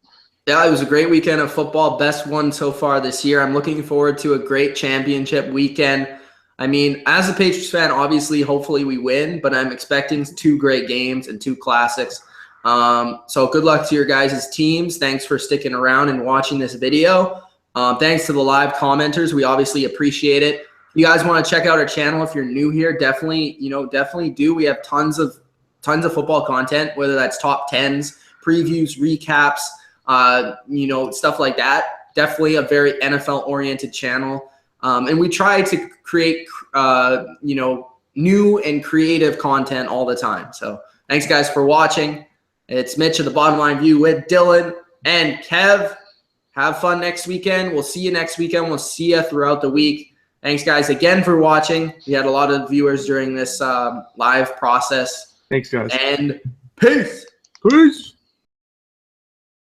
Yeah, it was a great weekend of football. Best one so far this year. I'm looking forward to a great championship weekend. I mean, as a Patriots fan, obviously, hopefully we win, but I'm expecting 2 great games and 2 classics. So good luck to your guys' teams. Thanks for sticking around and watching this video. Thanks to the live commenters. We obviously appreciate it. You guys want to check out our channel if you're new here, definitely do. We have tons of football content, whether that's top 10s, previews, recaps, stuff like that. Definitely a very NFL-oriented channel. And we try to create, new and creative content all the time. So thanks, guys, for watching. It's Mitch at the Bottom Line View with Dylan and Kev. Have fun next weekend. We'll see you next weekend. We'll see you throughout the week. Thanks, guys, again for watching. We had a lot of viewers during this live process. Thanks, guys. And peace. Peace.